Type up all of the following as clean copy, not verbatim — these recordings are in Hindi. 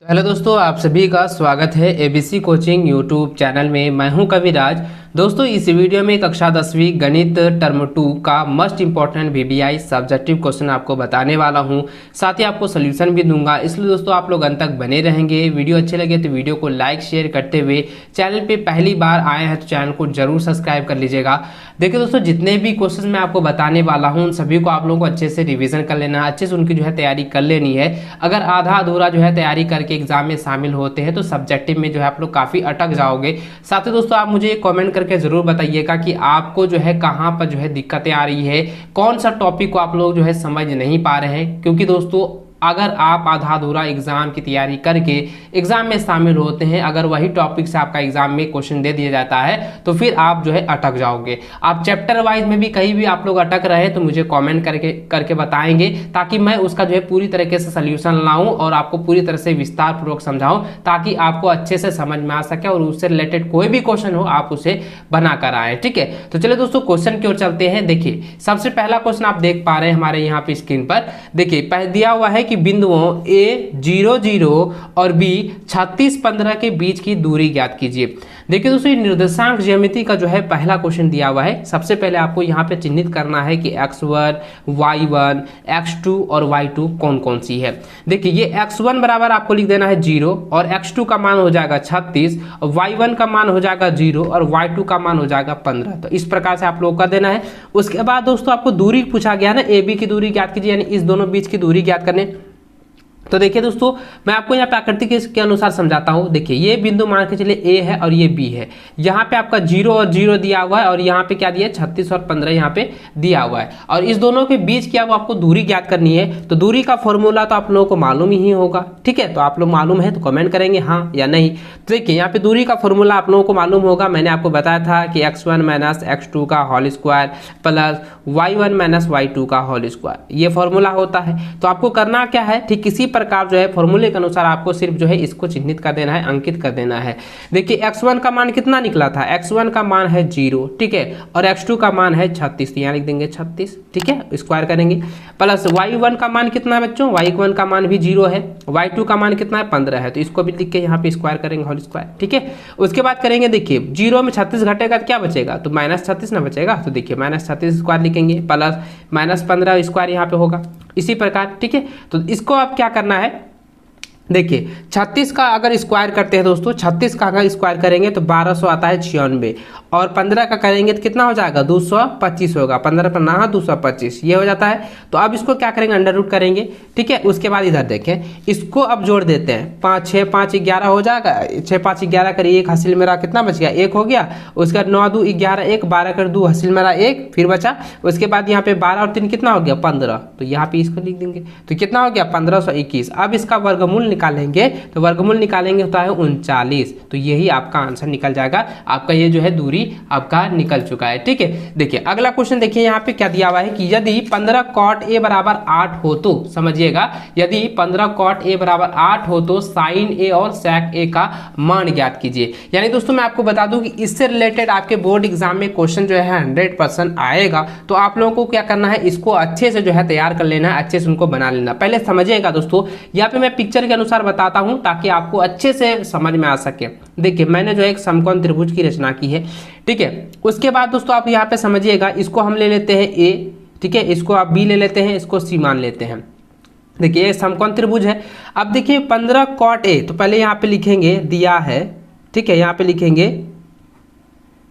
तो हेलो दोस्तों, आप सभी का स्वागत है एबीसी कोचिंग यूट्यूब चैनल में। मैं हूं कविराज। दोस्तों, इस वीडियो में कक्षा 10वीं गणित टर्म 2 का most important VBI subjective question आपको बताने वाला हूं। साथ ही आपको सोल्यूशन भी दूंगा, इसलिए दोस्तों आप लोग अंत तक बने रहेंगे। वीडियो अच्छे लगे तो वीडियो को लाइक शेयर करते हुए चैनल पर पहली बार आए हैं तो चैनल को जरूर सब्सक्राइब कर लीजिएगा। देखिए दोस्तों, जितने भी क्वेश्चन मैं आपको बताने वाला हूँ उन सभी को आप लोगों को अच्छे से रिविजन कर लेना है, अच्छे से उनकी जो है तैयारी कर लेनी है। अगर आधा अधूरा जो है तैयारी करके एग्जाम में शामिल होते हैं तो सब्जेक्टिव में जो है आप लोग काफ़ी अटक जाओगे। साथ ही दोस्तों आप मुझे कमेंट करके ज़रूर बताइएगा कि आपको जो है कहाँ पर जो है दिक्कतें आ रही है, कौन सा टॉपिक को आप लोग जो है समझ नहीं पा रहे हैं। क्योंकि दोस्तों अगर आप आधा अधूरा एग्जाम की तैयारी करके एग्जाम में शामिल होते हैं, अगर वही टॉपिक से आपका एग्जाम में क्वेश्चन दे दिया जाता है तो फिर आप जो है अटक जाओगे। आप चैप्टर वाइज में भी कहीं भी आप लोग अटक रहे तो मुझे कमेंट करके बताएंगे, ताकि मैं उसका जो है पूरी तरीके से सोल्यूशन लाऊं और आपको पूरी तरह से विस्तार पूर्वक समझाऊं, ताकि आपको अच्छे से समझ में आ सके और उससे रिलेटेड कोई भी क्वेश्चन हो आप उसे बनाकर आए। ठीक है, तो चलिए दोस्तों क्वेश्चन की ओर चलते हैं। देखिए, सबसे पहला क्वेश्चन आप देख पा रहे हैं हमारे यहाँ पे स्क्रीन पर। देखिए, दिया हुआ है कि बिंदुओं A 0 0 और B 36 15 के बीच की दूरी ज्ञात कीजिए। देखिए दोस्तों, ये निर्देशांक ज्यामिति का जो है पहला क्वेश्चन दिया हुआ है। सबसे पहले आपको यहाँ पे चिन्हित करना है कि x1, y1, x2 और y2 कौन कौन सी है। देखिए, ये x1 बराबर आपको लिख देना है 0 और x2 का मान हो जाएगा 36 और y1 का मान हो जाएगा 0 और y2 का मान हो जाएगा 15। तो इस प्रकार से आप लोग का देना है। उसके बाद दोस्तों आपको दूरी पूछा गया ना, ए बी की दूरी ज्ञात कीजिए, यानी इस दोनों बीच की दूरी ज्ञात करने। तो देखिए दोस्तों, मैं आपको यहाँ पे आकृति के अनुसार समझाता हूँ। देखिए, ये बिंदु मान के चलिए A है और ये B है। यहाँ पे आपका 0 और 0 दिया हुआ है और यहाँ पे क्या दिया है 36 और 15 यहाँ पे दिया हुआ है। और इस दोनों के बीच क्या वो आपको दूरी ज्ञात करनी है। तो दूरी का फॉर्मूला तो आप लोगों को मालूम ही होगा। ठीक है, तो आप लोग मालूम है तो कमेंट करेंगे हाँ या नहीं। तो देखिए, यहाँ पे दूरी का फॉर्मूला आप लोगों को मालूम होगा। मैंने आपको बताया था कि x1 माइनस x2 का whole square plus y1 minus y2 का होल स्क्वायर, ये फॉर्मूला होता है। तो आपको करना क्या है, ठीक किसी प्रकार जो है फॉर्मूले के अनुसार आपको सिर्फ जो है इसको चिन्हित कर देना है, अंकित कर देना है। देखिए, x1 का मान कितना निकला था, x1 का मान है 0, ठीक है, और x2 का मान है 36, तो यहाँ लिख देंगे 36, ठीक है, स्क्वायर करेंगे। प्लस y1 का मान कितना है बच्चों, y1 का मान भी 0 है, y2 का मान कितना है 15 है, तो इसको भी लिख के यहाँ पे स्क्वायर करेंगे, होल स्क्वायर। ठीक है, उसके बाद करेंगे, देखिए 0 में 36 घटेगा तो क्या बचेगा, तो -36 ना बचेगा। तो देखिए -36 स्क्वायर लिखेंगे प्लस -15 स्क्वायर यहाँ पे होगा इसी प्रकार। ठीक है, तो इसको आप क्या करना है, देखिए 36 का अगर स्क्वायर करते हैं दोस्तों, 36 का अगर स्क्वायर करेंगे तो 1200 आता है 96, और 15 का करेंगे तो कितना हो जाएगा 225 होगा, 15 पर ना 225 ये हो जाता है। तो अब इसको क्या करेंगे, अंडर रूट करेंगे। ठीक है, उसके बाद इधर देखें, इसको अब जोड़ देते हैं, 5 6 5 11 हो जाएगा, 6 5 11 करिए, एक हासिल मेरा कितना बच गया, 1 हो गया। उसके बाद 9 2 11 1, 12 कर 2 हासिल मेरा 1 फिर बचा। उसके बाद यहाँ पे 12 और 3 कितना हो गया 15, तो यहाँ पे इसको लिख देंगे, तो कितना हो गया 1521। अब इसका वर्गमूल निकालेंगे, तो वर्गमूल निकालेंगे होता है 39, तो यही आपका आंसर निकल जाएगा। आपका ये जो है दूरी आपका निकल चुका है। ठीक है, देखिए अगला क्वेश्चन देखिए, यहाँ पे क्या दिया हुआ है कि यदि 15 cot a बराबर 8 हो तो, समझिएगा, यदि 15 cot a बराबर 8 हो तो sin a और sec a का मान ज्ञात कीजिए। यानी दोस्तों मैं आपको बता दूं कि इससे रिलेटेड आपके बोर्ड एग्जाम में क्वेश्चन जो है 100% आएगा। तो आप लोगों को क्या करना है, इसको अच्छे से जो है तैयार कर लेना है, अच्छे से उनको बना लेना। पहले समझिएगा दोस्तों, यहाँ पे मैं पिक्चर के अनुसार बताता हूँ ताकि आपको अच्छे से समझ में आ सके। देखिए, मैंने जो एक समकोण त्रिभुज की रचना की है। ठीक है, उसके बाद दोस्तों आप यहाँ पे समझिएगा, इसको हम ले लेते हैं A, ठीक है, इसको आप B ले लेते हैं, इसको C मान लेते हैं। देखिए, ये समकोण त्रिभुज है। अब देखिए 15 cot A, तो पहले यहाँ पे लिखेंगे दिया है, ठीक है, यहाँ पे लिखेंगे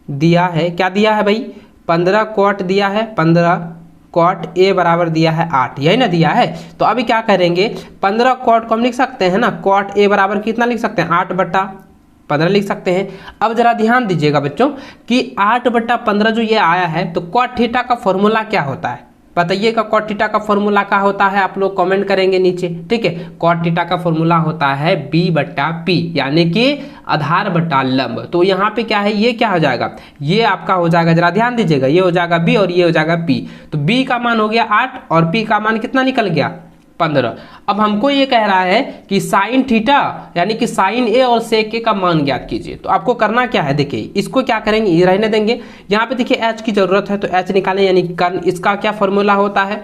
दिया है, क्या दिया है भाई, 15 cot दिया है, 15 cot A बराबर दिया है 8, यही ना दिया है। तो अभी क्या करेंगे, 15 cot को हम लिख सकते हैं ना, cot A बराबर कितना लिख सकते हैं 8/15 लिख सकते हैं। अब जरा ध्यान दीजिएगा बच्चों कि 8/15 जो ये आया है, तो cot थीटा का फॉर्मूला क्या होता है बताइएगा। cot थीटा का फॉर्मूला क्या होता है, आप लोग कमेंट करेंगे नीचे। ठीक है, cot थीटा का फॉर्मूला होता है b/p, यानी कि आधार बटा लंब। तो यहाँ पे क्या है, ये क्या हो जाएगा, ये आपका हो जाएगा, जरा ध्यान दीजिएगा, ये हो जाएगा b और ये हो जाएगा p। तो b का मान हो गया 8 और p का मान कितना निकल गया 15। अब हमको ये कह रहा है कि साइन थीटा यानी कि साइन ए और सेक ए का मान ज्ञात कीजिए। तो आपको करना क्या है, देखिए इसको क्या करेंगे, ये रहने देंगे। यहाँ पे देखिए एच की जरूरत है तो एच निकालें, यानी कर्ण। इसका क्या फॉर्मूला होता है,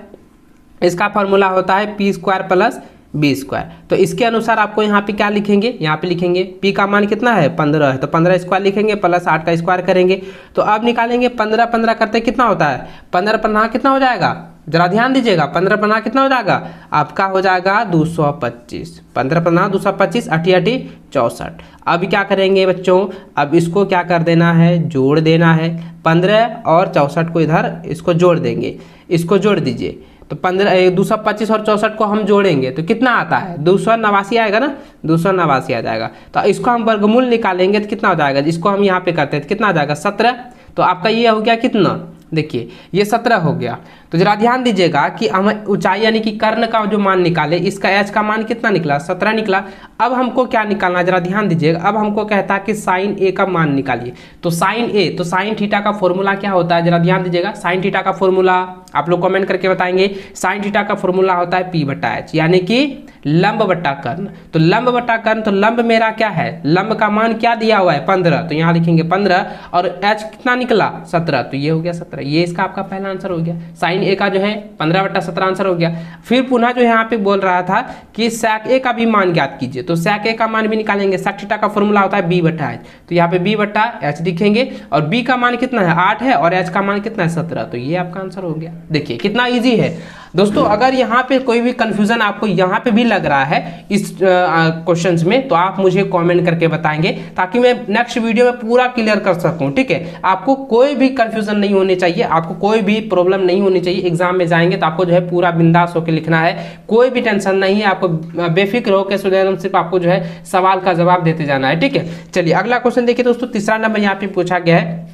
इसका फॉर्मूला होता है p² प्लस बी स्क्वायर। तो इसके अनुसार आपको यहाँ पे क्या लिखेंगे, यहाँ पे लिखेंगे पी का मान कितना है 15 है, तो 15 स्क्वायर लिखेंगे प्लस 8 का स्क्वायर करेंगे। तो अब निकालेंगे 15 15 करते कितना होता है, 15 15 कितना हो जाएगा, जरा ध्यान दीजिएगा, 15 15 कितना हो जाएगा आपका, हो जाएगा 225। 15 15 225, 8 8 64। अब क्या करेंगे बच्चों, अब इसको क्या कर देना है, जोड़ देना है। 15 और 64 को इधर इसको जोड़ देंगे, इसको जोड़ दीजिए। तो 225 और 64 को हम जोड़ेंगे तो कितना आता है, 289 आएगा ना, 289 आ जाएगा। तो इसको हम वर्गमूल निकालेंगे तो कितना हो जाएगा, इसको हम यहाँ पे करते हैं तो कितना आ जाएगा 17। तो आपका ये हो गया कितना, देखिए ये 17 हो गया। तो जरा ध्यान दीजिएगा कि हम ऊंचाई यानी कि कर्ण का जो मान निकाले, इसका एच का मान कितना निकला, 17 निकला। अब हमको क्या निकालना, जरा ध्यान दीजिएगा, अब हमको कहता है कि साइन ए का मान निकालिए। तो साइन ए, तो साइन थीटा का फॉर्मूला क्या होता है, जरा ध्यान दीजिएगा। साइन थीटा का फॉर्मूला आप लोग कमेंट करके बताएंगे। साइन थीटा का फॉर्मूला होता है पी बटा एच, यानी कि लंब बटा कर्ण। तो लंब बटा कर्ण, तो लंब मेरा क्या है, लंब का मान क्या दिया हुआ है 15, तो यहाँ लिखेंगे 15 और एच कितना निकला 17, तो ये हो गया 17। ये इसका आपका पहला आंसर हो गया। साइन ए का जो है 15 बटा 17 आंसर हो गया। फिर पुनः जो यहाँ पे बोल रहा था कि sec ए का भी मान ज्ञात कीजिए, तो sec ए का मान भी निकालेंगे। sec थीटा का फॉर्मूला होता है b बटा एच, तो यहाँ पे b बटा एच लिखेंगे और b का मान कितना है 8 है और h का मान कितना है 17, तो ये आपका आंसर हो गया। देखिए कितना ईजी है दोस्तों। अगर यहाँ पे कोई भी कंफ्यूजन आपको यहाँ पे भी लग रहा है इस क्वेश्चंस में, तो आप मुझे कमेंट करके बताएंगे ताकि मैं नेक्स्ट वीडियो में पूरा क्लियर कर सकूं, ठीक है। आपको कोई भी कंफ्यूजन नहीं होनी चाहिए, आपको कोई भी प्रॉब्लम नहीं होनी चाहिए। एग्जाम में जाएंगे तो आपको जो है पूरा बिंदास होकर लिखना है, कोई भी टेंशन नहीं है, आपको बेफिक्र होकर सिर्फ आपको जो है सवाल का जवाब देते जाना है, ठीक है। चलिए अगला क्वेश्चन देखिए दोस्तों, तीसरा नंबर यहाँ पे पूछा गया है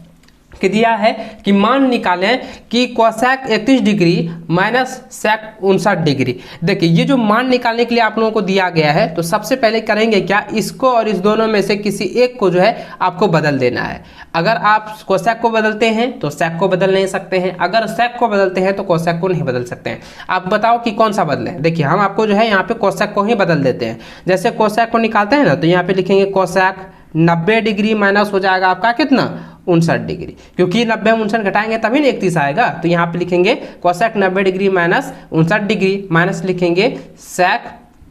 कि दिया है कि मान निकालें कि cosec 31 degree minus sec 59 degree. देखिए ये जो मान निकालने के लिए आप लोगों को दिया गया है, तो सबसे पहले करेंगे क्या, इसको और इस दोनों में से किसी एक को जो है आपको बदल देना है। अगर आप कोसेक को बदलते हैं तो सेक को बदल नहीं सकते हैं, अगर सेक को बदलते हैं तो कोसेक को नहीं बदल सकते हैं। आप बताओ कि कौन सा बदलें। देखिए हम आपको जो है यहाँ पे कोसेक को ही बदल देते हैं। जैसे कोसेक को निकालते हैं ना, तो यहाँ पे लिखेंगे कोसेक 90 डिग्री माइनस हो जाएगा आपका कितना 59 डिग्री, क्योंकि 90 में 59 घटाएंगे तभी ना 31 आएगा। तो यहाँ पे लिखेंगे cosec 90 degree minus 59 degree, minus लिखेंगे सेक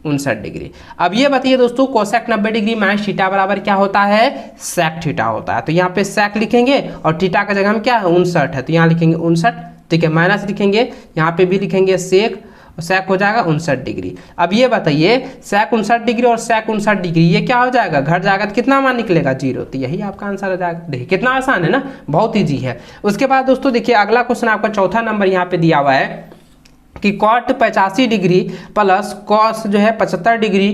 59 डिग्री। अब ये बताइए दोस्तों, कोसेक 90 डिग्री माइनस थीटा बराबर क्या होता है, सेक थीटा होता है। तो यहाँ पे सेक लिखेंगे और थीटा का जगह हम क्या है 59 है, तो यहाँ लिखेंगे 59, ठीक है। माइनस लिखेंगे, यहाँ पे भी लिखेंगे सेक, सेक हो जाएगा 59 डिग्री। अब ये बताइए सेक 59 डिग्री और सेक 59 डिग्री ये क्या हो जाएगा, घट जाएगा तो कितना मान निकलेगा 0, तो यही आपका आंसर हो जाएगा। देखिए कितना आसान है ना, बहुत ईजी है। उसके बाद दोस्तों देखिए अगला क्वेश्चन आपका चौथा नंबर यहाँ पे दिया हुआ है कि कॉट 85 डिग्री प्लस कॉस जो है 75 डिग्री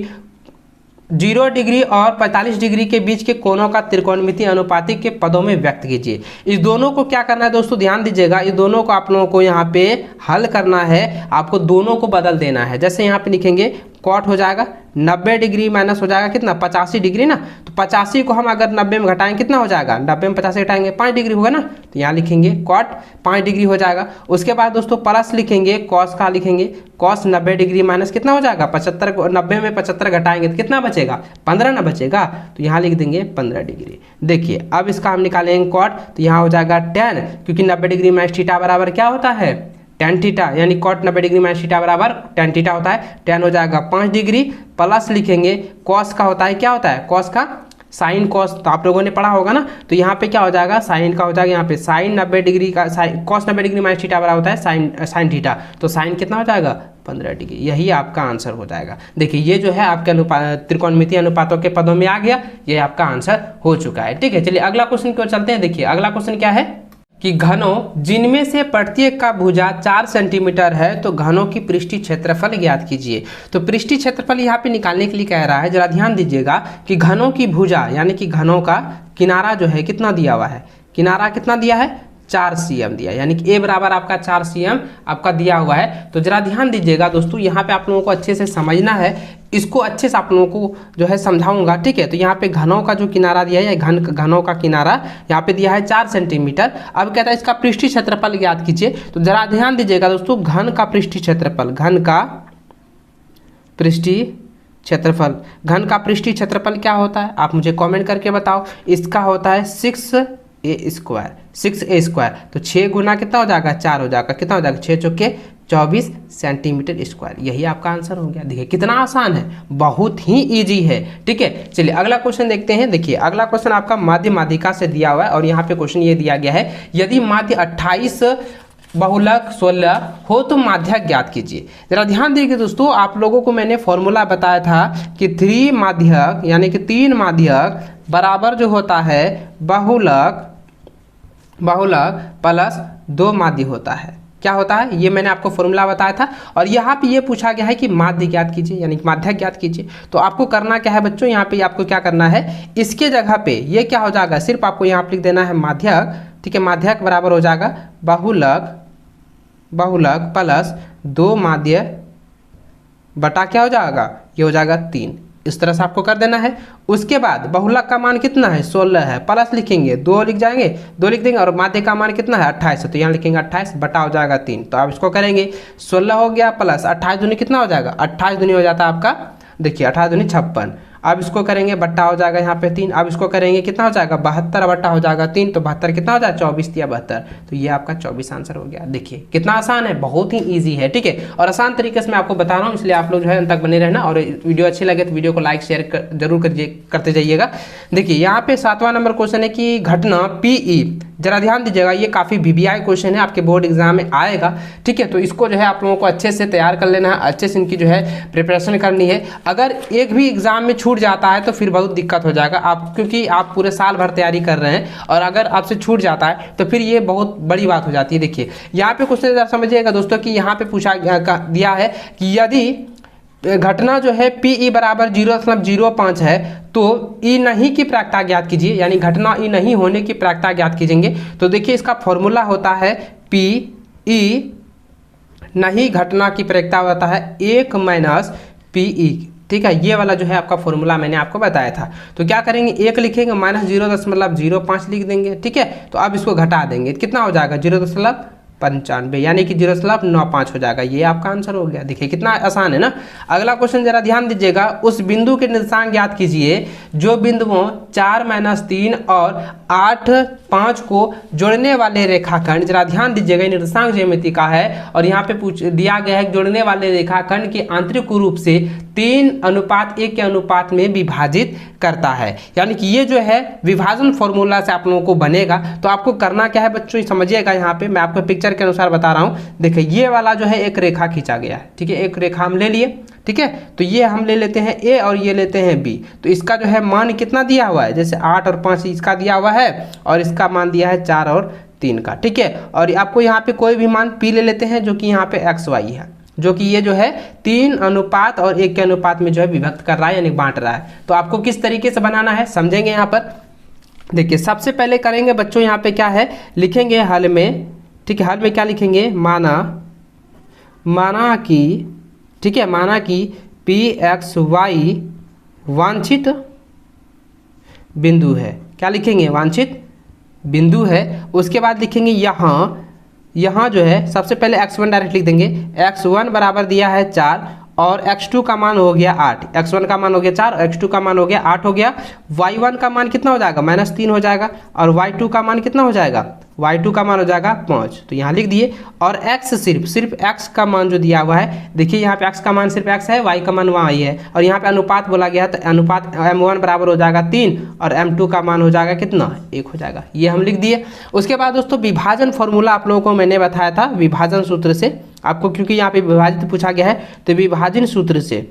0 डिग्री और 45 डिग्री के बीच के कोणों का त्रिकोणमितीय अनुपातिक के पदों में व्यक्त कीजिए। इस दोनों को क्या करना है दोस्तों, ध्यान दीजिएगा, इस दोनों को आप लोगों को यहाँ पे हल करना है, आपको दोनों को बदल देना है। जैसे यहाँ पे लिखेंगे कॉट हो जाएगा 90 डिग्री माइनस हो जाएगा कितना 85 डिग्री ना, तो 85 को हम अगर 90 में घटाएंगे कितना हो जाएगा, 90 में 85 घटाएंगे 5 डिग्री होगा ना, तो यहाँ लिखेंगे कॉट 5 डिग्री हो जाएगा। उसके बाद दोस्तों प्लस लिखेंगे कॉस का, लिखेंगे कॉस 90 डिग्री माइनस कितना हो जाएगा 75 को 90 में 75 घटाएंगे तो कितना बचेगा 15 ना बचेगा, तो यहाँ लिख देंगे 15 डिग्री। देखिए अब इसका हम निकालेंगे कॉट, तो यहाँ हो जाएगा 10, क्योंकि 90 डिग्री माइनस थीटा बराबर क्या होता है tan थीटा, यानी कॉट 90 डिग्री माइनस थीटा बराबर tan थीटा होता है। tan हो जाएगा 5 डिग्री, प्लस लिखेंगे कॉस का होता है क्या होता है, कॉस का साइन कॉस, तो आप लोगों ने पढ़ा होगा ना, तो यहाँ पे क्या हो जाएगा साइन का हो जाएगा, यहाँ पे साइन 90 डिग्री का कॉस 90 डिग्री माइनस थीटा बराबर होता है साइन थीटा, तो साइन कितना हो जाएगा 15 डिग्री। यही आपका आंसर हो जाएगा। देखिए ये जो है आपके त्रिकोणमितीय अनुपातों के पदों में आ गया, ये आपका आंसर हो चुका है, ठीक है। चलिए अगला क्वेश्चन की ओर चलते हैं। देखिए अगला क्वेश्चन क्या है कि घनों जिनमें से प्रत्येक का भुजा 4 सेंटीमीटर है तो घनों की पृष्ठीय क्षेत्रफल ज्ञात कीजिए। तो पृष्ठीय क्षेत्रफल यहाँ पे निकालने के लिए कह रहा है, जरा ध्यान दीजिएगा कि घनों की भुजा यानी कि घनों का किनारा जो है कितना दिया हुआ है, किनारा कितना दिया है 4 cm दिया, यानी कि a बराबर आपका 4 cm आपका दिया हुआ है। तो जरा ध्यान दीजिएगा दोस्तों, यहाँ पे आप लोगों को अच्छे से समझना है, इसको अच्छे से आप लोगों को जो है समझाऊंगा, ठीक है। तो यहाँ पे घनों का जो किनारा दिया है, घनों का किनारा यहाँ पे दिया है 4 सेंटीमीटर। अब कहता है इसका पृष्ठीय क्षेत्रफल ज्ञात कीजिए। तो जरा ध्यान दीजिएगा दोस्तों, घन का पृष्ठीय क्षेत्रफल, घन का पृष्ठीय क्षेत्रफल, घन का पृष्ठीय क्षेत्रफल क्या होता है आप मुझे कमेंट करके बताओ। इसका होता है 6 ए स्क्वायर, 6a स्क्वायर, तो 6 गुना कितना हो जाएगा 4 हो जाएगा, कितना हो जाएगा 6 चौके 24 सेंटीमीटर स्क्वायर। यही आपका आंसर हो गया। देखिए कितना आसान है, बहुत ही इजी है। ठीक है, चलिए अगला क्वेश्चन देखते हैं। देखिए अगला क्वेश्चन आपका माध्य माध्यिका से दिया हुआ है और यहाँ पे क्वेश्चन ये दिया गया है, यदि माध्य 28 बहुलक 16 हो तो माध्यक ज्ञात कीजिए। जरा ध्यान दीजिए दोस्तों, आप लोगों को मैंने फॉर्मूला बताया था कि 3 माध्यक यानी कि 3 माध्यक बराबर जो होता है बहुलक प्लस 2 माध्य होता है। क्या होता है ये मैंने आपको फॉर्मूला बताया था और यहाँ पे ये पूछा गया है कि माध्य ज्ञात कीजिए यानी कि माध्यक ज्ञात कीजिए। तो आपको करना क्या है बच्चों, यहाँ पे आपको क्या करना है, इसके जगह पे ये क्या हो जाएगा, सिर्फ आपको यहाँ पे लिख देना है माध्यक। ठीक है, माध्यक बराबर हो जाएगा बहुलक प्लस 2 माध्य बटा क्या हो जाएगा, ये हो जाएगा 3। इस तरह से आपको कर देना है। उसके बाद बहुलक का मान कितना है 16 है, प्लस लिखेंगे 2 लिख जाएंगे, 2 लिख देंगे और माध्य का मान कितना है 28 है, तो यहाँ लिखेंगे 28 बटा हो जाएगा 3। तो आप इसको करेंगे 16 हो गया प्लस 28 दूनी कितना हो जाएगा, 28 दूनी हो जाता है आपका, देखिए 28 दूनी 56। अब इसको करेंगे बट्टा हो जाएगा यहाँ पे 3। अब इसको करेंगे कितना हो जाएगा 72 बट्टा हो जाएगा 3, तो 72 कितना हो जाएगा 24 या 72, तो ये आपका 24 आंसर हो गया। देखिए कितना आसान है, बहुत ही इजी है। ठीक है, और आसान तरीके से मैं आपको बता रहा हूँ, इसलिए आप लोग जो है अंत तक बने रहना और वीडियो अच्छी लगे तो वीडियो को लाइक शेयर जरूर करते जाइएगा। देखिए यहाँ पे 7वां नंबर क्वेश्चन है कि घटना PE, जरा ध्यान दीजिएगा, ये काफ़ी VBI क्वेश्चन है, आपके बोर्ड एग्जाम में आएगा। ठीक है, तो इसको जो है आप लोगों को अच्छे से तैयार कर लेना है, अच्छे से इनकी जो है प्रिपरेशन करनी है। अगर एक भी एग्जाम में छूट जाता है तो फिर बहुत दिक्कत हो जाएगा आप, क्योंकि आप पूरे साल भर तैयारी कर रहे हैं और अगर आपसे छूट जाता है तो फिर ये बहुत बड़ी बात हो जाती है। देखिए यहाँ पे क्वेश्चन समझिएगा दोस्तों कि यहाँ पे पूछा दिया है कि यदि घटना जो है PE बराबर 0.05 है तो E नहीं की प्रायिकता ज्ञात कीजिए, यानी घटना E नहीं होने की प्रायिकता ज्ञात कीजिएंगे। तो देखिए इसका फॉर्मूला होता है PE नहीं घटना की प्रायिकता होता है 1 माइनस PE। ठीक है, ये वाला जो है आपका फॉर्मूला मैंने आपको बताया था। तो क्या करेंगे 1 लिखेंगे माइनस 0.05 लिख देंगे। ठीक है, तो अब इसको घटा देंगे, कितना हो जाएगा 0.95 यानी कि 0.95 हो जाएगा। ये आपका आंसर हो गया। देखिए कितना आसान है ना। अगला क्वेश्चन जरा ध्यान दीजिएगा, उस बिंदु के निर्देशांक ज्ञात कीजिए जो बिंदुओं 4 - 3 और 8 5 को जोड़ने वाले रेखाखंड, जरा ध्यान दीजिएगा निर्देशांक ज्यामिति का है और यहाँ पे दिया गया है जोड़ने वाले रेखाखंड के आंतरिक रूप से 3:1 के अनुपात में विभाजित करता है। यानी कि ये जो है विभाजन फॉर्मूला से आप लोगों को बनेगा। तो आपको करना क्या है बच्चों, समझिएगा, यहाँ पे मैं आपको पिक्चर के अनुसार बता रहा हूँ। देखिए ये वाला जो है एक रेखा खींचा गया है। ठीक है, एक रेखा हम ले लिए। ठीक है, तो ये हम ले लेते हैं A और ये लेते हैं B। तो इसका जो है मान कितना दिया हुआ है, जैसे 8 और 5 इसका दिया हुआ है और इसका मान दिया है 4 और 3 का। ठीक है, और आपको यहाँ पे कोई भी मान P ले लेते हैं जो कि यहाँ पे XY है, जो कि ये जो है 3:1 के अनुपात में जो है विभक्त कर रहा है यानी बांट रहा है। तो आपको किस तरीके से बनाना है समझेंगे यहाँ पर। देखिए सबसे पहले करेंगे बच्चों, यहाँ पे क्या है लिखेंगे हल में। ठीक है, हल में क्या लिखेंगे, माना कि, ठीक है, माना कि PXY वांछित बिंदु है। क्या लिखेंगे, वांछित बिंदु है। उसके बाद लिखेंगे यहाँ जो है सबसे पहले x1 डायरेक्ट लिख देंगे। x1 बराबर दिया है 4 और x2 का मान हो गया 8। x1 का मान हो गया 4 और x2 का मान हो गया 8 हो गया। y1 का मान कितना हो जाएगा -3 हो जाएगा और y2 का मान कितना हो जाएगा, y2 का मान हो जाएगा 5। तो यहाँ लिख दिए। और x सिर्फ x का मान जो दिया हुआ है, देखिए यहाँ पे x का मान सिर्फ x है, y का मान y है और यहाँ पे अनुपात बोला गया है तो अनुपात m1 बराबर हो जाएगा 3 और m2 का मान हो जाएगा कितना 1 हो जाएगा। ये हम लिख दिए। उसके बाद दोस्तों विभाजन फॉर्मूला आप लोगों को मैंने बताया था विभाजन सूत्र से आपको, क्योंकि यहाँ पे विभाजित पूछा गया है तो विभाजन सूत्र से।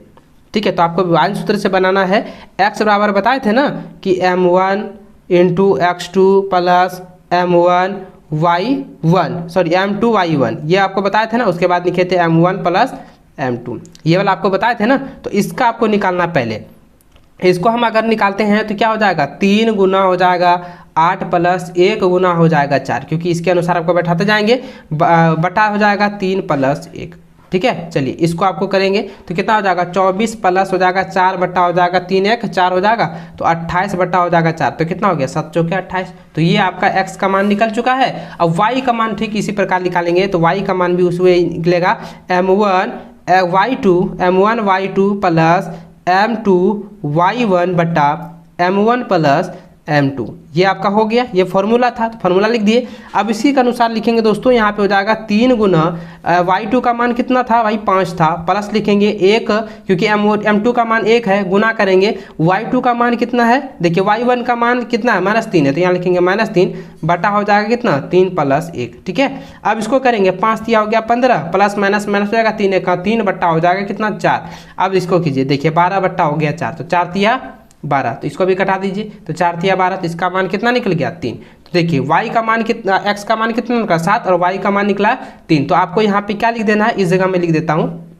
ठीक है, तो आपको विभाजन सूत्र से बनाना है। x बराबर बताए थे ना कि m1 × x2 plus m1 y1 sorry m2 y1, ये आपको बताए थे ना। उसके बाद लिखे थे m1 प्लस m2, ये वाला आपको बताए थे ना। तो इसका आपको निकालना पहले, इसको हम अगर निकालते हैं तो क्या हो जाएगा 3 गुना हो जाएगा 8 + 1 गुना हो जाएगा 4, क्योंकि इसके अनुसार आपको बैठाते जाएंगे, बटा हो जाएगा 3 + 1। ठीक है, चलिए इसको आपको करेंगे तो कितना हो जाएगा 24 प्लस हो जाएगा 4 बट्टा हो जाएगा 3 1 4 हो जाएगा तो 28 बट्टा हो जाएगा 4, तो कितना हो गया 7 चौके 28। तो ये आपका x का मान निकल चुका है। अब y का मान ठीक इसी प्रकार निकालेंगे तो y का मान भी उसी निकलेगा m1 y2 plus m2 y1 बट्टा m1 प्लस m2। ये आपका हो गया, ये फॉर्मूला था तो फॉर्मूला लिख दिए। अब इसी के अनुसार लिखेंगे दोस्तों, यहाँ पे हो जाएगा 3 गुना y2 का मान कितना था भाई 5 था, प्लस लिखेंगे 1 क्योंकि m2 का मान 1 है, गुना करेंगे y2 का मान कितना है, देखिए y1 का मान कितना है -3 है, तो यहाँ लिखेंगे -3 बटा हो जाएगा कितना 3 + 1। ठीक है, अब इसको करेंगे 5 दिया हो गया 15 प्लस माइनस माइनस हो जाएगा 3 का 3 बट्टा हो जाएगा कितना 4। अब इसको कीजिए, देखिए 12 बट्टा हो गया 4, तो 4 तिया 12, तो इसको भी कटा दीजिए, तो 4 तिया 12, तो इसका मान कितना निकल गया 3। तो देखिए y का मान कितना, x का मान कितना निकला 7 और y का मान निकला 3। तो आपको यहाँ पे क्या लिख देना है, इस जगह में लिख देता हूँ।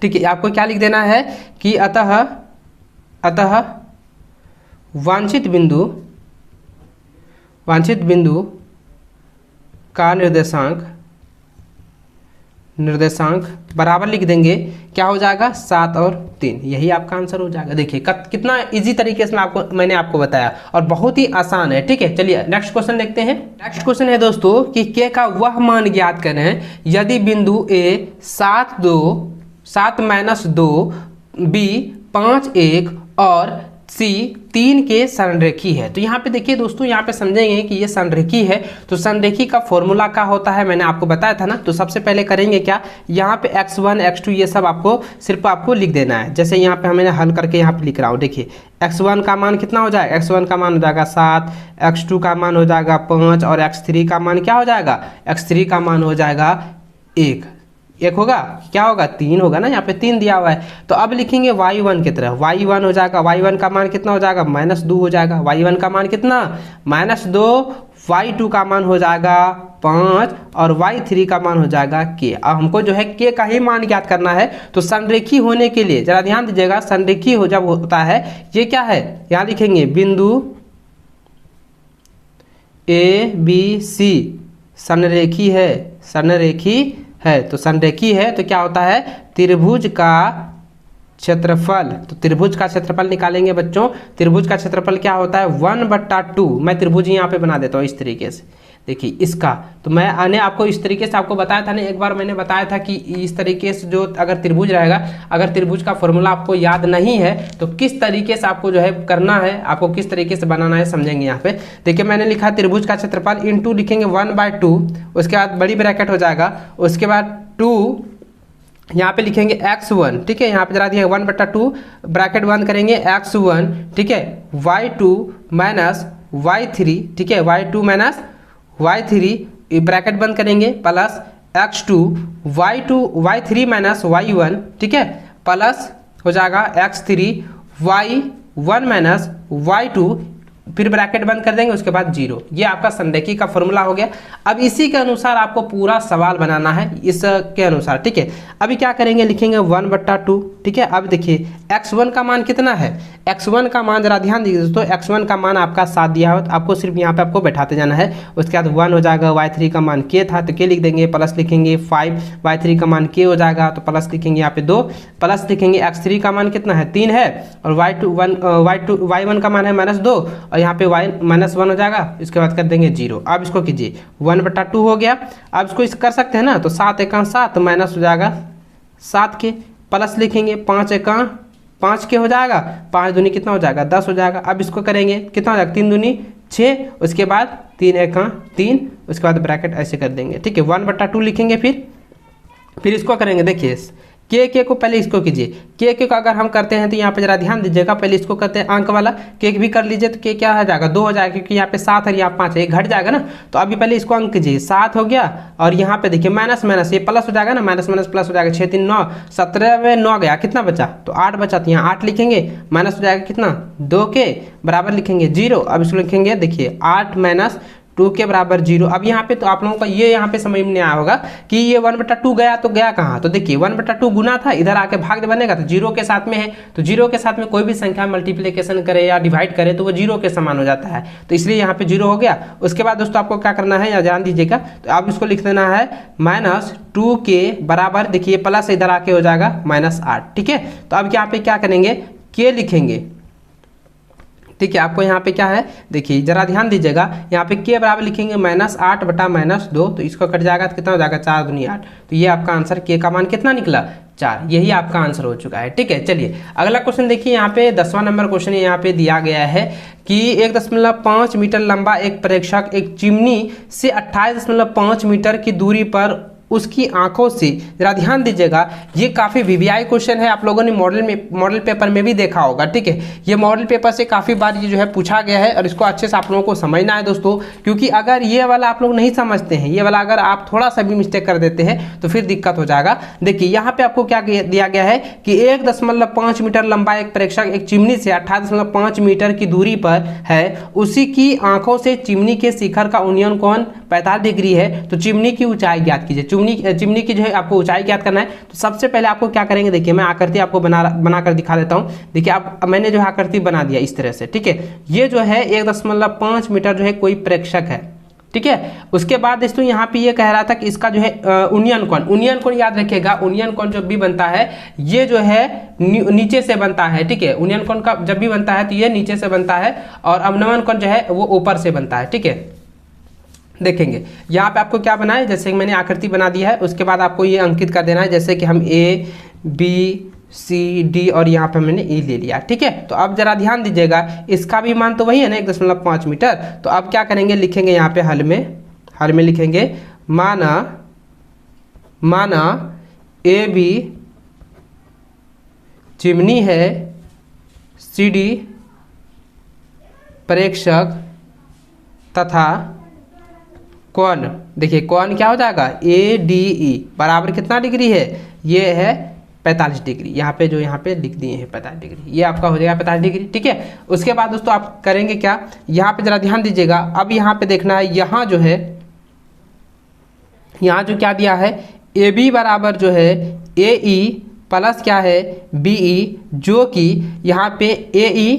ठीक है, आपको क्या लिख देना है कि अतः वांछित बिंदु का निर्देशांक बराबर लिख देंगे, क्या हो जाएगा 7 और 3, यही आपका आंसर हो जाएगा। देखिए कितना इजी तरीके से मैंने आपको बताया और बहुत ही आसान है। ठीक है, चलिए नेक्स्ट क्वेश्चन देखते हैं। नेक्स्ट क्वेश्चन है दोस्तों कि k का वह मान ज्ञात करें यदि बिंदु A 7 -2, B 5 1 और C 3 के संरेखी है। तो यहाँ पे देखिए दोस्तों, यहाँ पे समझेंगे कि ये संरेखी है, तो संरेखी का फॉर्मूला क्या होता है मैंने आपको बताया था ना। तो सबसे पहले करेंगे क्या, यहाँ पे x1 x2 ये सब आपको लिख देना है। जैसे यहाँ पे मैंने हल करके यहाँ पे लिख रहा हूँ, देखिए x1 का मान कितना हो जाएगा, x1 का मान हो जाएगा 7, x2 का मान हो जाएगा 5 और x3 का मान क्या हो जाएगा, x3 का मान हो जाएगा 1 होगा, क्या होगा 3 होगा ना, यहाँ पे 3 दिया हुआ है। तो अब लिखेंगे y1 की तरह, y1 हो जाएगा, y1 का मान कितना हो जाएगा -2 हो जाएगा, y1 का मान कितना -2, y2 का मान हो जाएगा 5 और y3 का मान हो जाएगा k। अब हमको जो है k का ही मान ज्ञात करना है। तो संरेखी होने के लिए जरा ध्यान दीजिएगा, संरेखी हो जब होता है ये क्या है, यहाँ लिखेंगे बिंदु ABC संरेखी है, तो संरेखी है तो क्या होता है, त्रिभुज का क्षेत्रफल, तो त्रिभुज का क्षेत्रफल निकालेंगे बच्चों। त्रिभुज का क्षेत्रफल क्या होता है 1/2, मैं त्रिभुज यहाँ पे बना देता हूँ इस तरीके से। देखिए इसका तो मैंने आपको इस तरीके से आपको बताया था ना, एक बार मैंने बताया था कि इस तरीके से जो अगर त्रिभुज रहेगा, अगर त्रिभुज का फॉर्मूला आपको याद नहीं है तो किस तरीके से आपको जो है करना है, आपको किस तरीके से बनाना है समझेंगे। यहाँ पे देखिए मैंने लिखा त्रिभुज का क्षेत्रफल इंटू लिखेंगे 1/2, उसके बाद बड़ी ब्रैकेट हो जाएगा, उसके बाद 2 यहाँ पे लिखेंगे x1। ठीक है, यहाँ पे जरा दिया 1/2 ब्रैकेट बंद करेंगे x1। ठीक है, y2 माइनस y3, ठीक है y2 माइनस y3 ब्रैकेट बंद करेंगे plus x2 y3 minus y1, ठीक है, प्लस हो जाएगा x3 y1 माइनस y2, फिर ब्रैकेट बंद कर देंगे, उसके बाद 0। ये आपका संरेखी का फॉर्मूला हो गया। अब इसी के अनुसार आपको पूरा सवाल बनाना है इसके अनुसार। ठीक है, अभी क्या करेंगे, लिखेंगे 1/2। ठीक है, अब देखिए x1 का मान कितना है, x1 का मान जरा ध्यान दीजिए दोस्तों, x1 का मान आपका 7 दिया हो, तो आपको सिर्फ यहाँ पे आपको बैठाते जाना है। उसके बाद 1 हो जाएगा, y3 का मान k था तो k लिख देंगे, प्लस लिखेंगे 5, y3 का मान k हो जाएगा तो प्लस लिखेंगे यहाँ पे 2, प्लस लिखेंगे x3 का मान कितना है 3 है और y1 का मान है -2 और यहाँ पे y -1 हो जाएगा, इसके बाद कर देंगे 0। अब इसको कीजिए 1/2 हो गया। अब इसको कर सकते हैं ना, तो 7 × 7 माइनस हो जाएगा 7 के, प्लस लिखेंगे 5 × 5 के हो जाएगा, 5 दूनी कितना हो जाएगा 10 हो जाएगा। अब इसको करेंगे कितना हो जाएगा 3 दूनी 6, उसके बाद 3 × 3, उसके बाद ब्रैकेट ऐसे कर देंगे। ठीक है, 1/2 लिखेंगे, फिर इसको करेंगे। देखिए के को पहले इसको कीजिए, के को अगर हम करते हैं तो यहाँ पे जरा ध्यान दीजिएगा, पहले इसको करते हैं अंक वाला, के भी कर लीजिए तो के क्या हो जाएगा 2 हो जाएगा, क्योंकि यहाँ पे 7 है यहाँ 5 है, ये घट जाएगा ना। तो अभी पहले इसको अंक कीजिए, 7 हो गया और यहाँ पे देखिए माइनस माइनस ये प्लस हो जाएगा ना, माइनस माइनस प्लस हो जाएगा, 6 3 9, 17 में 9 गया, कितना बचा तो 8 बचा, तो यहाँ 8 लिखेंगे, माइनस हो जाएगा कितना 2 के बराबर लिखेंगे 0। अब इसको लिखेंगे, देखिए 8 - 2 के बराबर 0। अब यहाँ पे तो आप लोगों का ये यहाँ पे समझ में नहीं आया होगा कि ये 1/2 गया तो गया कहाँ, तो देखिए 1/2 गुना था, इधर आके भाग बनेगा तो 0 के साथ में है, तो 0 के साथ में कोई भी संख्या मल्टीप्लिकेशन करे या डिवाइड करे तो वो 0 के समान हो जाता है, तो इसलिए यहाँ पे 0 हो गया। उसके बाद दोस्तों आपको क्या करना है या ध्यान दीजिएगा, तो आप इसको लिख देना है -2 के बराबर, देखिए प्लस इधर आके हो जाएगा -8। ठीक है, तो अब यहाँ पे क्या करेंगे, के लिखेंगे, ठीक है। आपको यहाँ पे क्या है देखिए जरा ध्यान दीजिएगा, यहाँ पे के बराबर लिखेंगे -8 बटा -2, तो इसको कट जाएगा तो कितना हो जाएगा 4 दूनी 8। तो ये आपका आंसर के का मान कितना निकला 4, यही आपका आंसर हो चुका है। ठीक है, चलिए अगला क्वेश्चन देखिए, यहाँ पे 10वां नंबर क्वेश्चन यहाँ पे दिया गया है कि 1.5 मीटर लंबा एक प्रेक्षक एक चिमनी से 28.5 मीटर की दूरी पर उसकी आंखों से, जरा ध्यान दीजिएगा ये काफ़ी वीवीआई क्वेश्चन है, आप लोगों ने मॉडल पेपर में भी देखा होगा। ठीक है, ये मॉडल पेपर से काफ़ी बार ये जो है पूछा गया है और इसको अच्छे से आप लोगों को समझना है दोस्तों, क्योंकि अगर ये वाला आप लोग नहीं समझते हैं, ये वाला अगर आप थोड़ा सा भी मिस्टेक कर देते हैं तो फिर दिक्कत हो जाएगा। देखिए यहाँ पे आपको क्या दिया गया है कि 1.5 मीटर लंबा एक प्रेक्षक एक चिमनी से 28.5 मीटर की दूरी पर है, उसी की आंखों से चिमनी के शिखर का उन्नयन कोण 45 डिग्री है, तो चिमनी की ऊंचाई ज्ञात कीजिए। चिमनी की जो है आपको ऊंचाई ज्ञात करना है। तो सबसे पहले आपको क्या करेंगे, देखिए मैं आकृति आपको बना कर दिखा देता हूं। देखिए आप मैंने जो है आकृति बना दिया इस तरह से। ठीक है, ये जो है 1.5 मीटर जो है कोई प्रेक्षक है। ठीक है, उसके बाद दोस्तों यहाँ पे ये कह रहा था कि इसका जो है उन्नयन कोण याद रखिएगा, उन्नयन कोण जब भी बनता है ये जो है नीचे से बनता है। ठीक है, उन्नयन कोण का जब भी बनता है तो ये नीचे से बनता है और अवनमन कोण जो है वो ऊपर से बनता है। ठीक है, देखेंगे यहाँ पे आपको क्या बना है, जैसे कि मैंने आकृति बना दिया है, उसके बाद आपको ये अंकित कर देना है, जैसे कि हम ए बी सी डी और यहाँ पे मैंने ई ले लिया। ठीक है, तो अब जरा ध्यान दीजिएगा इसका भी मान तो वही है ना 1.5 मीटर। तो अब क्या करेंगे, लिखेंगे यहाँ पे हल में लिखेंगे माना ए बी चिमनी है, सी डी प्रेक्षक तथा कोण, देखिए कोण क्या हो जाएगा ए डी ई बराबर कितना डिग्री है, ये है 45 डिग्री। यहाँ पे लिख दिए हैं 45 डिग्री, ये आपका हो जाएगा 45 डिग्री। ठीक है, उसके बाद दोस्तों आप करेंगे क्या, यहाँ पे जरा ध्यान दीजिएगा, अब यहाँ पे देखना है यहाँ जो क्या दिया है ए बी बराबर जो है ए ई प्लस क्या है बी ई, जो कि यहाँ पे ए ई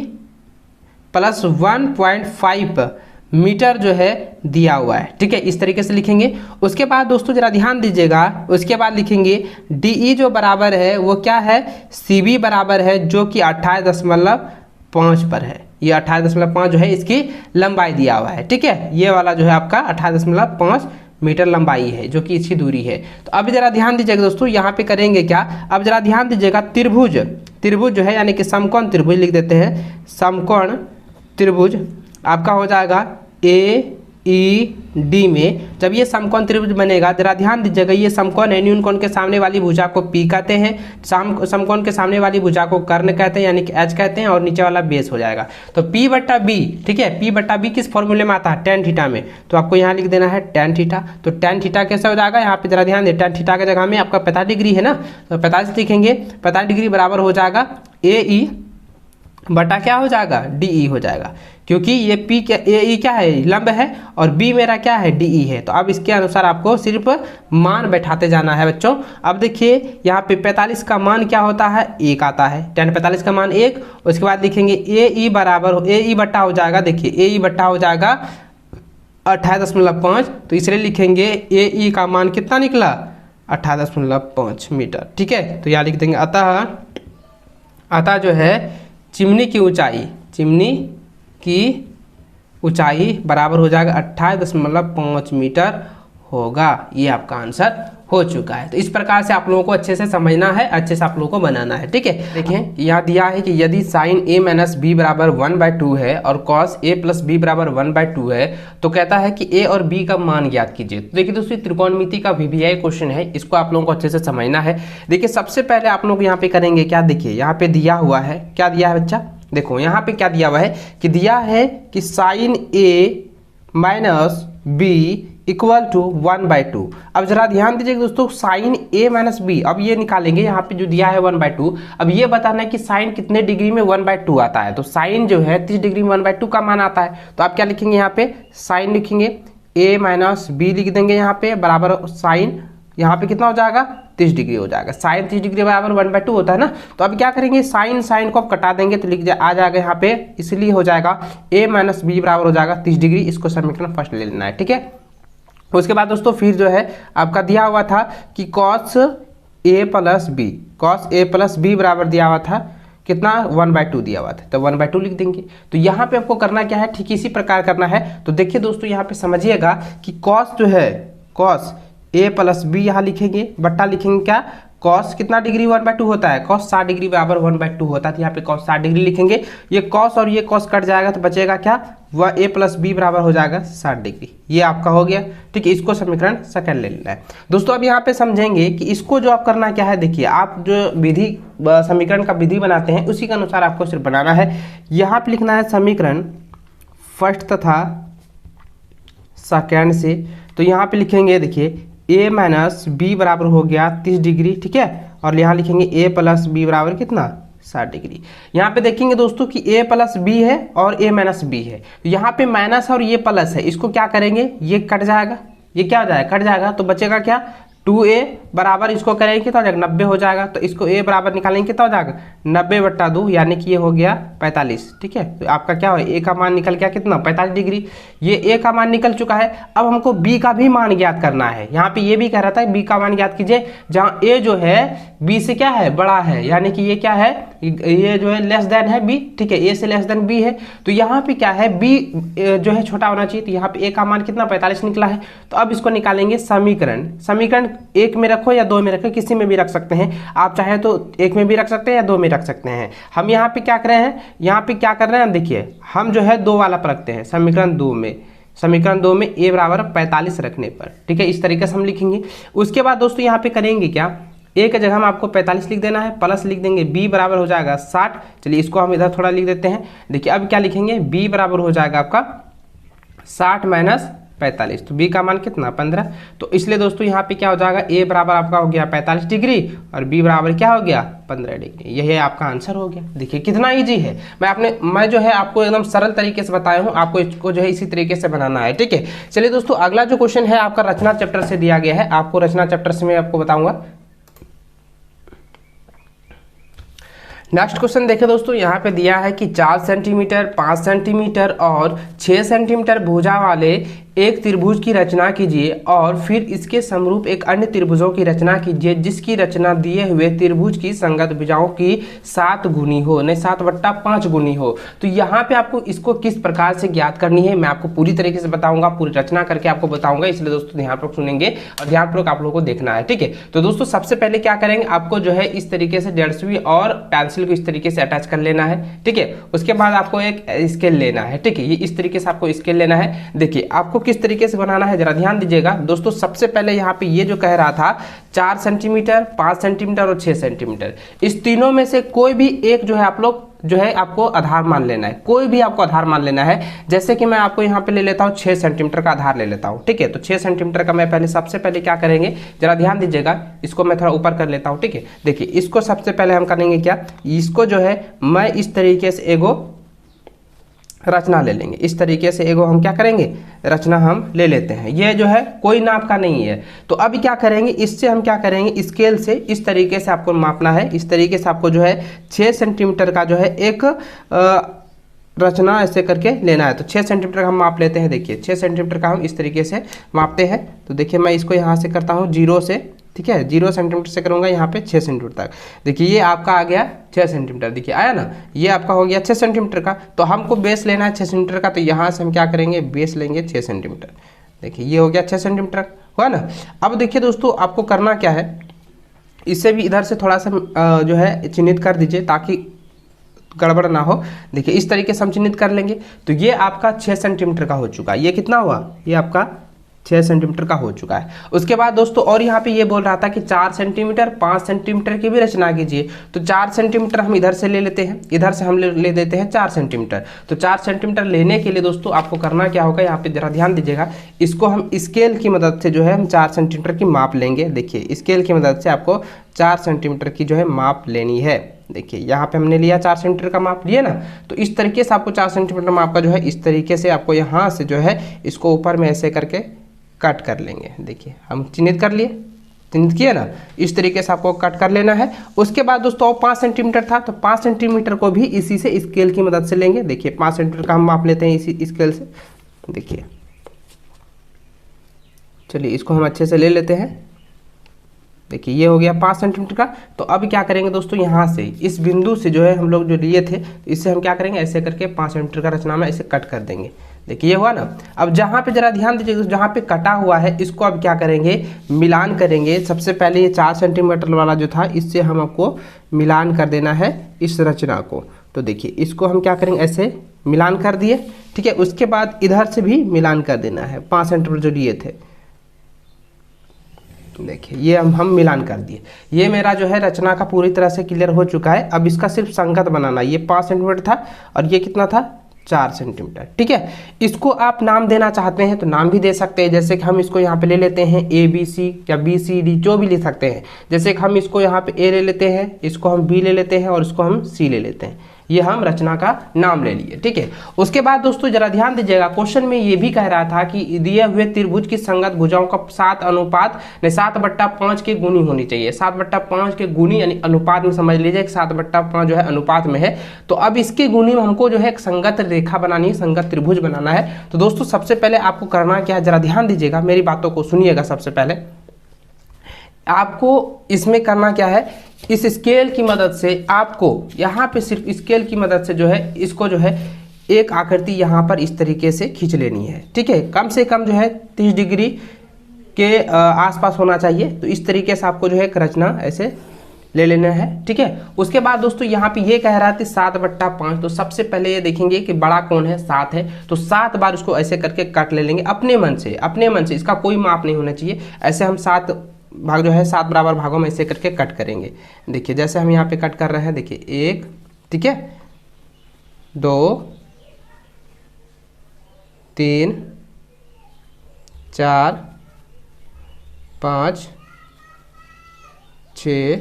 प्लस 1.5 मीटर जो है दिया हुआ है। ठीक है, इस तरीके से लिखेंगे। उसके बाद दोस्तों जरा ध्यान दीजिएगा, उसके बाद लिखेंगे डी जो बराबर है वो क्या है सी बी बराबर है, जो कि 28.5 पर है। ये 28.5 जो है इसकी लंबाई दिया हुआ है। ठीक है, ये वाला जो है आपका 28.5 मीटर लंबाई है, जो कि इसकी दूरी है। तो अब जरा ध्यान दीजिएगा दोस्तों, यहाँ पे करेंगे क्या, अब जरा ध्यान दीजिएगा त्रिभुज जो है यानी कि समकोण त्रिभुज लिख देते हैं, समकोण त्रिभुज आपका हो जाएगा ए ई डी में। जब ये समकोण त्रिभुज बनेगा, जरा ध्यान दीजिएगा, ये समकोण है, न्यून कोण के सामने वाली भुजा को पी कहते हैं, समकोण के सामने वाली भुजा को कर्ण कहते हैं यानी कि एच कहते हैं, और नीचे वाला बेस हो जाएगा। तो पी बट्टा बी, ठीक है, पी बट्टा बी किस फॉर्मूले में आता है tan थीटा में, तो आपको यहाँ लिख देना है tan थीटा। तो tan थीटा कैसे हो जाएगा, यहाँ पे जरा ध्यान दें, tan थीटा के जगह में आपका 45 डिग्री है ना, तो 45 लिखेंगे, 45 डिग्री बराबर हो जाएगा ए ई बटा क्या हो जाएगा डी ई हो जाएगा, क्योंकि ये पी क्या ए ई क्या है लंब है और बी मेरा क्या है डी ई है। तो अब इसके अनुसार आपको सिर्फ मान बैठाते जाना है बच्चों। अब देखिए यहाँ पे 45 का मान क्या होता है 1 आता है, tan 45 का मान 1। उसके बाद लिखेंगे ए ई बराबर ए ई बट्टा हो जाएगा, देखिए ए ई बट्टा हो जाएगा 28.5, तो इसलिए लिखेंगे ए ई का मान कितना निकला 28.5 मीटर। ठीक है, तो यहाँ लिख देंगे अतः जो है चिमनी की ऊंचाई बराबर हो जाएगा 28.5 मीटर होगा। ये आपका आंसर हो चुका है। तो इस प्रकार से आप लोगों को अच्छे से समझना है, अच्छे से आप लोगों को बनाना है। ठीक है, देखें यहाँ दिया है कि यदि साइन a माइनस बी बराबर 1/2 है और कॉस a प्लस बी बराबर 1/2 है, तो कहता है कि a और b का मान ज्ञात कीजिए। तो देखिए दोस्तों त्रिकोणमिति का वीवीआई क्वेश्चन है, इसको आप लोगों को अच्छे से समझना है। देखिए सबसे पहले आप लोग यहाँ पे करेंगे क्या, देखिए यहाँ पे दिया हुआ है, क्या दिया है बच्चा, देखो यहाँ पे क्या दिया हुआ है कि दिया है कि sine a minus B equal to 1/2। अब जरा ध्यान दीजिए दोस्तों, साइन a माइनस बी, अब ये निकालेंगे, यहाँ पे जो दिया है 1/2। अब ये बताना है कि साइन कितने डिग्री में 1/2 आता है, तो साइन जो है 30 डिग्री में 1/2 का मान आता है। तो आप क्या लिखेंगे, यहाँ पे साइन लिखेंगे, a माइनस बी लिख देंगे यहाँ पे बराबर साइन, यहाँ पे कितना हो जाएगा 30 डिग्री हो जाएगा, साइन 30 डिग्री बराबर 1/2 होता है ना। तो अब क्या करेंगे, साइन को आप कटा देंगे तो आ जाएगा यहाँ पे, इसलिए हो जाएगा a माइनस बी बराबर हो जाएगा 30 डिग्री। इसको समीकरण फर्स्ट ले लेना है। ठीक है, उसके बाद दोस्तों फिर जो है आपका दिया हुआ था कि cos a प्लस बी बराबर दिया हुआ था कितना 1/2 दिया हुआ था, तो 1/2 लिख देंगे। तो यहाँ पे आपको करना क्या है, ठीक इसी प्रकार करना है। तो देखिए दोस्तों यहाँ पे समझिएगा कि कॉस जो है, कॉस a प्लस बी यहाँ लिखेंगे, बट्टा लिखेंगे क्या, कॉस कितना डिग्री 1/2 होता है, कॉस 60 डिग्री बराबर 1/2 होता है, तो यहाँ पे कॉस 60 डिग्री लिखेंगे। ये कॉस और ये कॉस कट जाएगा तो बचेगा क्या, वह a प्लस बी बराबर हो जाएगा 60 डिग्री। ये आपका हो गया, ठीक है। इसको समीकरण सेकंड ले लेना है दोस्तों। अब यहाँ पे समझेंगे कि इसको जो आप करना क्या है, देखिए आप जो विधि समीकरण का विधि बनाते हैं उसी के अनुसार आपको सिर्फ बनाना है। यहाँ पे लिखना है समीकरण फर्स्ट तथा सेकेंड से। तो यहाँ पे लिखेंगे, देखिए a माइनस बी बराबर हो गया 30 डिग्री, ठीक है। और यहाँ लिखेंगे a प्लस बी बराबर कितना, 60 डिग्री। यहाँ पे देखेंगे दोस्तों कि a प्लस बी है और a माइनस बी है। तो यहाँ पे माइनस और ये प्लस है, इसको क्या करेंगे, ये कट जाएगा, ये क्या हो जाएगा, कट जाएगा। तो बचेगा क्या, 2a बराबर इसको करेंगे कितना हो जाएगा, 90 हो जाएगा। तो इसको a बराबर निकालेंगे कितना हो जाएगा, 90/2, यानी कि ये हो गया 45, ठीक है। तो आपका क्या हो, a का मान निकल गया कितना, 45 डिग्री। ये a का मान निकल चुका है। अब हमको b का भी मान ज्ञात करना है। यहाँ पे ये भी कह रहा था b का मान ज्ञात कीजिए, जहाँ a जो है b से क्या है, बड़ा है, यानी कि ये क्या है, ये जो है लेस देन है b, ठीक है, a से लेस देन b है। तो यहाँ पे क्या है, b जो है छोटा होना चाहिए। तो यहाँ पे a का मान कितना, 45 निकला है। तो अब इसको निकालेंगे समीकरण। समीकरण 1 में रखो या 2 में रखो, किसी में भी रख सकते हैं आप, चाहे तो 1 में भी रख सकते हैं या 2 में रख सकते हैं। हम यहाँ पे क्या कर रहे हैं, यहाँ पे क्या कर रहे हैं, देखिए हम जो है 2 वाला पर रखते हैं, समीकरण 2 में, समीकरण 2 में a बराबर 45 रखने पर, ठीक है। इस तरीके से हम लिखेंगे। उसके बाद दोस्तों यहाँ पे करेंगे क्या, a की जगह हम आपको 45 लिख देना है, प्लस लिख देंगे b बराबर हो जाएगा 60। चलिए इसको हम इधर थोड़ा लिख देते हैं। देखिए अब क्या लिखेंगे, b बराबर हो जाएगा आपका 60 माइनस 45, तो b का मान कितना, 15। तो इसलिए दोस्तों यहाँ पे क्या हो जाएगा, a बराबर आपका हो गया 45 डिग्री और b बराबर क्या हो गया, 15 डिग्री। यही आपका आंसर हो गया। देखिए कितना इजी है। मैं जो है आपको एकदम सरल तरीके से बताया हूँ, आपको इसको जो है इसी तरीके से बनाना है, ठीक है। चलिए दोस्तों अगला जो क्वेश्चन है आपका रचना चैप्टर से दिया गया है। आपको रचना चैप्टर से मैं आपको बताऊंगा। नेक्स्ट क्वेश्चन देखिए दोस्तों, यहाँ पे दिया है कि 4 सेंटीमीटर, 5 सेंटीमीटर और 6 सेंटीमीटर भुजा वाले एक त्रिभुज की रचना कीजिए और फिर इसके समरूप एक अन्य त्रिभुजों की रचना कीजिए जिसकी रचना दिए हुए त्रिभुज की संगत भुजाओं की 7 गुनी हो, नहीं 7/5 गुनी हो। तो यहाँ पे आपको इसको किस प्रकार से ज्ञात करनी है मैं आपको पूरी तरीके से बताऊंगा, पूरी रचना करके आपको बताऊंगा। इसलिए दोस्तों ध्यानपूर्वक सुनेंगे और ध्यानपूर्वक आप लोगों को देखना है, ठीक है। तो दोस्तों सबसे पहले क्या करेंगे, आपको जो है इस तरीके से डेढ़सवीं और पेंसिल को इस तरीके से अटैच कर लेना है, ठीक है। उसके बाद आपको एक स्केल लेना है, ठीक है। ये इस तरीके से आपको स्केल लेना है। देखिए आपको किस तरीके से बनाना है जरा ध्यान दीजिएगा दोस्तों। सबसे पहले यहाँ पे ये जो कह रहा था 4 सेंटीमीटर, 5 सेंटीमीटर और 6 सेंटीमीटर, इस तीनों में से कोई भी एक जो है आप लोग जो है आपको आधार मान लेना है, कोई भी आपको आधार मान लेना है। जैसे कि मैं आपको यहाँ पे ले लेता हूँ 6 सेंटीमीटर का आधार ले लेता हूँ, ठीक है। तो 6 सेंटीमीटर का मैं पहले सबसे पहले क्या करेंगे जरा ध्यान दीजिएगा, इसको मैं थोड़ा ऊपर कर लेता हूँ, ठीक है। देखिए इसको सबसे पहले हम करेंगे क्या, इसको जो है मैं इस तरीके से एगो रचना ले लेंगे। इस तरीके से एगो हम क्या करेंगे, रचना हम ले लेते हैं। ये जो है कोई नाप का नहीं है। तो अभी क्या करेंगे, इससे हम क्या करेंगे, स्केल से इस तरीके से आपको मापना है। इस तरीके से आपको जो है 6 सेंटीमीटर का जो है एक रचना ऐसे करके लेना है। तो 6 सेंटीमीटर का हम माप लेते हैं। देखिए 6 सेंटीमीटर का हम इस तरीके से मापते हैं। तो देखिए मैं इसको यहाँ से करता हूँ 0 से, ठीक है, 0 सेंटीमीटर से करूँगा यहाँ पे 6 सेंटीमीटर तक। देखिए ये आपका आ गया 6 सेंटीमीटर, देखिए आया ना, ये आपका हो गया 6 सेंटीमीटर का। तो हमको बेस लेना है 6 सेंटीमीटर का, तो यहाँ से हम क्या करेंगे, बेस लेंगे 6 सेंटीमीटर। देखिए ये हो गया 6 सेंटीमीटर, हुआ ना। अब देखिए दोस्तों आपको करना क्या है, इससे भी इधर से थोड़ा सा जो है चिन्हित कर दीजिए ताकि गड़बड़ ना हो। देखिए इस तरीके से हम चिन्हित कर लेंगे। तो ये आपका 6 सेंटीमीटर का हो चुका है। ये कितना हुआ, ये आपका 6 सेंटीमीटर का हो चुका है। उसके बाद दोस्तों और यहाँ पे ये बोल रहा था कि 4 सेंटीमीटर, 5 सेंटीमीटर की भी रचना कीजिए। तो 4 सेंटीमीटर हम इधर से ले लेते हैं, इधर से हम ले देते हैं 4 सेंटीमीटर। तो 4 सेंटीमीटर लेने के लिए दोस्तों आपको करना क्या होगा, यहाँ पे जरा ध्यान दीजिएगा, इसको हम स्केल की मदद से जो है हम 4 सेंटीमीटर की माप लेंगे। देखिए स्केल की मदद से आपको 4 सेंटीमीटर की जो है माप लेनी है। देखिए यहाँ पे हमने लिया 4 सेंटीमीटर का माप लिया ना। तो इस तरीके से आपको 4 सेंटीमीटर माप का जो है इस तरीके से आपको यहाँ से जो है इसको ऊपर में ऐसे करके कट कर लेंगे। देखिए हम चिन्हित कर लिए, चिन्हित किया ना, इस तरीके से आपको कट कर लेना है। उसके बाद दोस्तों 5 सेंटीमीटर था, तो 5 सेंटीमीटर को भी इसी से स्केल की मदद से लेंगे। देखिए 5 सेंटीमीटर का हम माप लेते हैं इसी स्केल से। देखिए चलिए इसको हम अच्छे से ले लेते हैं। देखिए ये हो गया 5 सेंटीमीटर का। तो अब क्या करेंगे दोस्तों, यहाँ से इस बिंदु से जो है हम लोग जो लिए थे, तो इससे हम क्या करेंगे, ऐसे करके 5 सेंटीमीटर का रचना में ऐसे कट कर देंगे। देखिए ये हुआ ना। अब जहाँ पे जरा ध्यान दीजिए, जहाँ पे कटा हुआ है इसको अब क्या करेंगे, मिलान करेंगे। सबसे पहले ये 4 सेंटीमीटर वाला जो था, इससे हम आपको मिलान कर देना है इस रचना को। तो देखिए इसको हम क्या करेंगे, ऐसे मिलान कर दिए, ठीक है। उसके बाद इधर से भी मिलान कर देना है 5 सेंटीमीटर जो लिए थे। देखिए ये हम मिलान कर दिए। ये मेरा जो है रचना का पूरी तरह से क्लियर हो चुका है। अब इसका सिर्फ संगत बनाना। ये 5 सेंटीमीटर था और ये कितना था, 4 सेंटीमीटर, ठीक है। इसको आप नाम देना चाहते हैं तो नाम भी दे सकते हैं। जैसे कि हम इसको यहाँ पे ले लेते हैं ABC या BCD, जो भी ले सकते हैं। जैसे कि हम इसको यहाँ पे A ले लेते हैं, इसको हम B ले लेते हैं और इसको हम C ले लेते हैं। ये हम रचना का नाम ले लिए, ठीक है। उसके बाद दोस्तों जरा ध्यान दीजिएगा, क्वेश्चन में ये भी कह रहा था कि दिए हुए त्रिभुज की संगत भुजाओं का 7:5 के गुणी होनी चाहिए। 7/5 के गुणी यानी अनुपात में समझ लीजिए कि 7/5 जो है अनुपात में है। तो अब इसके गुणी में हमको जो है एक संगत रेखा बनानी है, संगत त्रिभुज बनाना है। तो दोस्तों सबसे पहले आपको करना क्या है, जरा ध्यान दीजिएगा, मेरी बातों को सुनिएगा। सबसे पहले आपको इसमें करना क्या है, इस स्केल की मदद से आपको यहाँ पे सिर्फ स्केल की मदद से जो है इसको जो है एक आकृति यहाँ पर इस तरीके से खींच लेनी है, ठीक है। कम से कम जो है 30 डिग्री के आसपास होना चाहिए। तो इस तरीके से आपको जो है एक रचना ऐसे ले लेना है, ठीक है। उसके बाद दोस्तों यहाँ पे ये कह रहा था 7/5। तो सबसे पहले ये देखेंगे कि बड़ा कौन है, 7 है। तो 7 बार उसको ऐसे करके काट ले लेंगे अपने मन से, अपने मन से। इसका कोई माप नहीं होना चाहिए। ऐसे हम 7 भाग जो है 7 बराबर भागों में ऐसे करके कट करेंगे। देखिए जैसे हम यहाँ पे कट कर रहे हैं, देखिए 1, ठीक है, 2, 3, 4, 5, 6,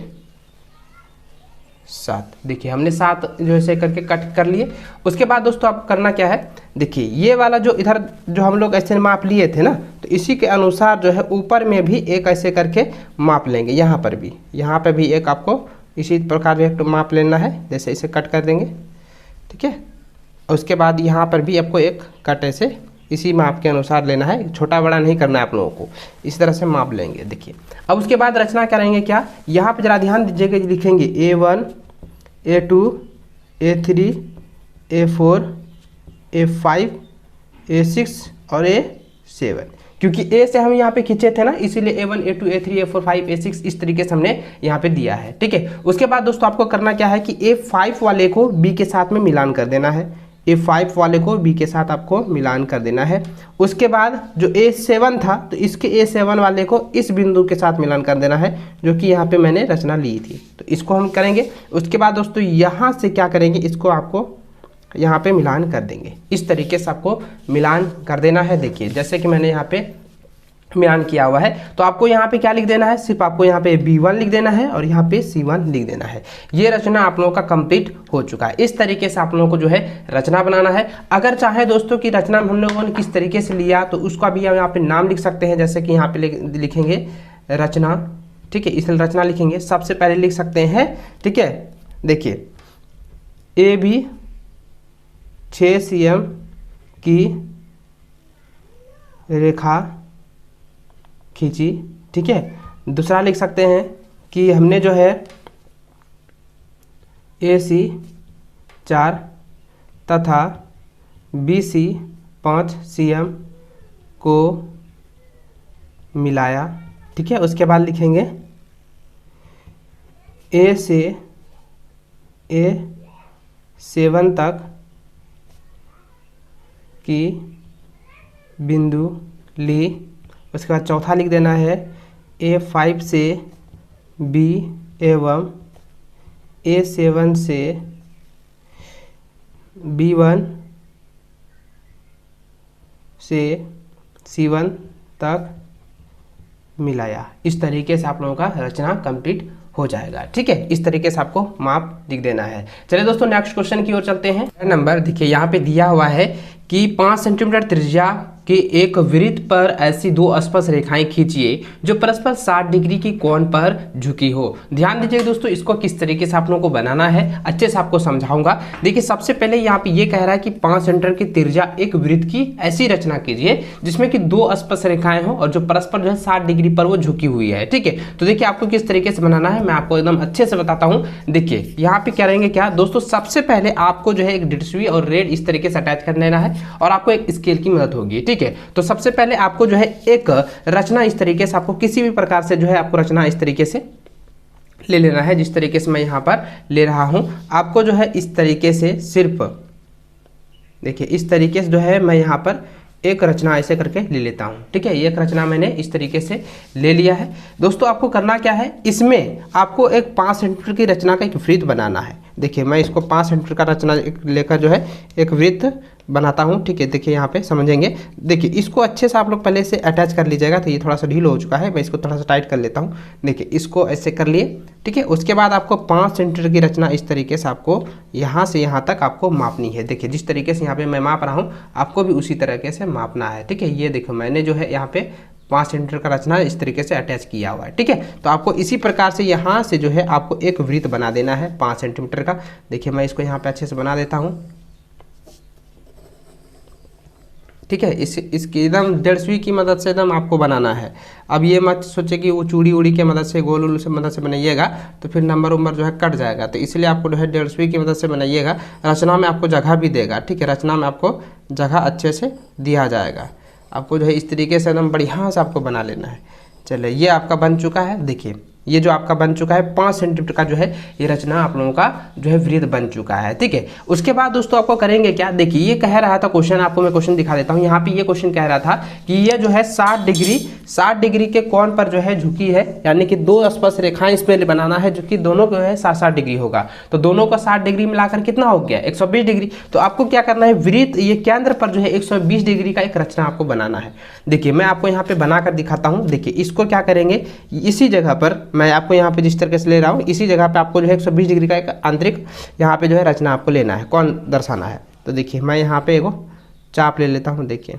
7। देखिए हमने 7 जो ऐसे करके कट कर लिए। उसके बाद दोस्तों आप करना क्या है, देखिए ये वाला जो इधर जो हम लोग ऐसे माप लिए थे ना, तो इसी के अनुसार जो है ऊपर में भी एक ऐसे करके माप लेंगे। यहाँ पर भी एक आपको इसी प्रकार एक माप लेना है, जैसे इसे कट कर देंगे, ठीक है। उसके बाद यहाँ पर भी आपको एक कट ऐसे इसी माप के अनुसार लेना है, छोटा बड़ा नहीं करना है आप लोगों को, इस तरह से माप लेंगे। देखिए अब उसके बाद रचना करेंगे क्या, यहाँ पे जरा ध्यान दीजिएगा, लिखेंगे A1, A2, A3, A4, A5, A6 और A7। क्योंकि A से हम यहाँ पे खींचे थे ना, इसीलिए A1, A2, A3, A4, 5, A6 इस तरीके से हमने यहाँ पे दिया है, ठीक है। उसके बाद दोस्तों आपको करना क्या है कि A5 वाले को B के साथ में मिलान कर देना है। A5 वाले को B के साथ आपको मिलान कर देना है। उसके बाद जो A7 था, तो इसके A7 वाले को इस बिंदु के साथ मिलान कर देना है, जो कि यहाँ पे मैंने रचना ली थी। तो इसको हम करेंगे। उसके बाद दोस्तों यहाँ से क्या करेंगे, इसको आपको यहाँ पे मिलान कर देंगे। इस तरीके से आपको मिलान कर देना है। देखिए जैसे कि मैंने यहाँ पे मिलान किया हुआ है, तो आपको यहाँ पे क्या लिख देना है, सिर्फ आपको यहाँ पे B1 लिख देना है और यहाँ पे C1 लिख देना है। ये रचना आप लोगों का कंप्लीट हो चुका है। इस तरीके से आप लोगों को जो है रचना बनाना है। अगर चाहे दोस्तों कि रचना हम लोगों ने किस तरीके से लिया, तो उसका भी यहाँ पे नाम लिख सकते हैं। जैसे कि यहाँ पे लिखेंगे रचना, ठीक है। इसलिए रचना लिखेंगे, सबसे पहले लिख सकते हैं, ठीक है। देखिए AB 6 cm की रेखा खींची, ठीक है। दूसरा लिख सकते हैं कि हमने जो है AC 4 तथा BC 5 cm को मिलाया, ठीक है। उसके बाद लिखेंगे A से A7 तक की बिंदु ली। उसके बाद चौथा लिख देना है A5 से B एवं A7 से B1 से C1 तक मिलाया। इस तरीके से आप लोगों का रचना कंप्लीट हो जाएगा, ठीक है। इस तरीके से आपको माप लिख देना है। चलिए दोस्तों नेक्स्ट क्वेश्चन की ओर चलते हैं। नंबर देखिए यहाँ पे दिया हुआ है कि 5 सेंटीमीटर त्रिज्या के एक वृत्त पर ऐसी दो स्पर्श रेखाएं खींचिए जो परस्पर 60 डिग्री की कोण पर झुकी हो। ध्यान दीजिए दोस्तों, इसको किस तरीके से आप लोगों को बनाना है अच्छे से आपको समझाऊंगा। देखिए सबसे पहले यहाँ पे ये कह रहा है कि 5 सेंटीमीटर की त्रिज्या एक वृत्त की ऐसी रचना कीजिए जिसमें कि दो स्पर्श रेखाएं हो और जो परस्पर जो है 60 डिग्री पर वो झुकी हुई है। ठीक है, तो देखिए आपको किस तरीके से बनाना है मैं आपको एकदम अच्छे से बताता हूँ। देखिए यहाँ पे क्या रहेंगे क्या दोस्तों, सबसे पहले आपको जो है एक डिटसुई और रेड इस तरीके से अटैच कर लेना है और आपको एक स्केल की मदद होगी। ठीक है, तो सबसे पहले आपको जो है एक रचना इस तरीके से, आपको किसी भी प्रकार से जो है आपको रचना इस तरीके से ले लेना है। जिस तरीके से मैं यहाँ पर ले रहा हूँ आपको जो है इस तरीके से, सिर्फ देखिए इस तरीके से जो है मैं यहाँ पर एक रचना ऐसे करके ले लेता हूँ। ठीक है, एक रचना मैंने इस तरीके से ले लिया है। दोस्तों आपको करना क्या है, इसमें आपको एक 5 सेंटीमीटर की रचना का एक वृत्त बनाना है। देखिए मैं इसको 5 सेंटीमीटर का रचना लेकर जो है एक वृत्त बनाता हूँ। ठीक है, देखिए यहाँ पे समझेंगे। देखिए इसको अच्छे से आप लोग पहले से अटैच कर लीजिएगा। तो ये थोड़ा सा ढीला हो चुका है, मैं इसको थोड़ा सा टाइट कर लेता हूँ। देखिए इसको ऐसे कर लिए। ठीक है, उसके बाद आपको 5 सेंटीमीटर की रचना इस तरीके से आपको यहाँ से यहाँ तक आपको मापनी है। देखिए जिस तरीके से यहाँ पे मैं माप रहा हूँ आपको भी उसी तरीके से मापना है। ठीक है, ये देखो मैंने जो है यहाँ पे 5 सेंटीमीटर का रचना इस तरीके से अटैच किया हुआ है। ठीक है, तो आपको इसी प्रकार से यहाँ से जो है आपको एक वृत्त बना देना है 5 सेंटीमीटर का। देखिए मैं इसको यहाँ पे अच्छे से बना देता हूँ। ठीक है, इसकी एकदम 1.5 सुई की मदद से एकदम आपको बनाना है। अब ये मत सोचे कि वो चूड़ी उड़ी के मदद से, गोल उल से मदद से बनाइएगा तो फिर नंबर उम्बर जो है कट जाएगा। तो इसलिए आपको जो है 1.5 सुई की मदद से बनाइएगा। रचना में आपको जगह भी देगा। ठीक है, रचना में आपको जगह अच्छे से दिया जाएगा। आपको जो है इस तरीके से एकदम बढ़िया से आपको बना लेना है। चलिए ये आपका बन चुका है। देखिए ये जो आपका बन चुका है 5 सेंटीमीटर का जो है ये रचना आप लोगों का जो है वृत्त बन चुका है। ठीक है, उसके बाद दोस्तों आपको करेंगे क्या, देखिए ये कह रहा था क्वेश्चन, आपको मैं क्वेश्चन दिखा देता हूँ। यहाँ पे ये क्वेश्चन कह रहा था कि ये जो है 60 डिग्री के कोण पर जो है झुकी है, यानी कि दो स्पर्श रेखाएं इसमें बनाना है जो कि दोनों को है 60 डिग्री होगा। तो दोनों का 60 डिग्री मिलाकर कितना हो गया 120 डिग्री। तो आपको क्या करना है, वृत्त ये केंद्र पर जो है 120 डिग्री का एक रचना आपको बनाना है। देखिए मैं आपको यहाँ पे बनाकर दिखाता हूँ। देखिए इसको क्या करेंगे, इसी जगह पर मैं आपको यहाँ पे जिस तरीके से ले रहा हूँ इसी जगह पे आपको जो है 120 डिग्री का एक आंतरिक यहाँ पे जो है रचना आपको लेना है, कौन दर्शाना है। तो देखिए मैं यहाँ पे एगो चाप ले लेता हूँ। देखिए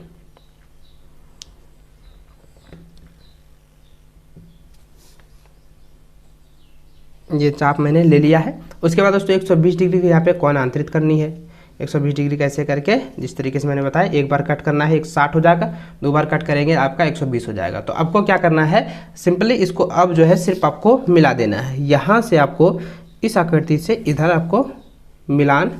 ये चाप मैंने ले लिया है। उसके बाद दोस्तों 120 डिग्री की यहाँ पे कौन आंतरित करनी है। 120 डिग्री कैसे करके, जिस तरीके से मैंने बताया, एक बार कट करना है 160 हो जाएगा, दो बार कट करेंगे आपका 120 हो जाएगा। तो आपको क्या करना है, सिंपली इसको अब जो है सिर्फ आपको मिला देना है। यहाँ से आपको इस आकृति से इधर आपको मिलान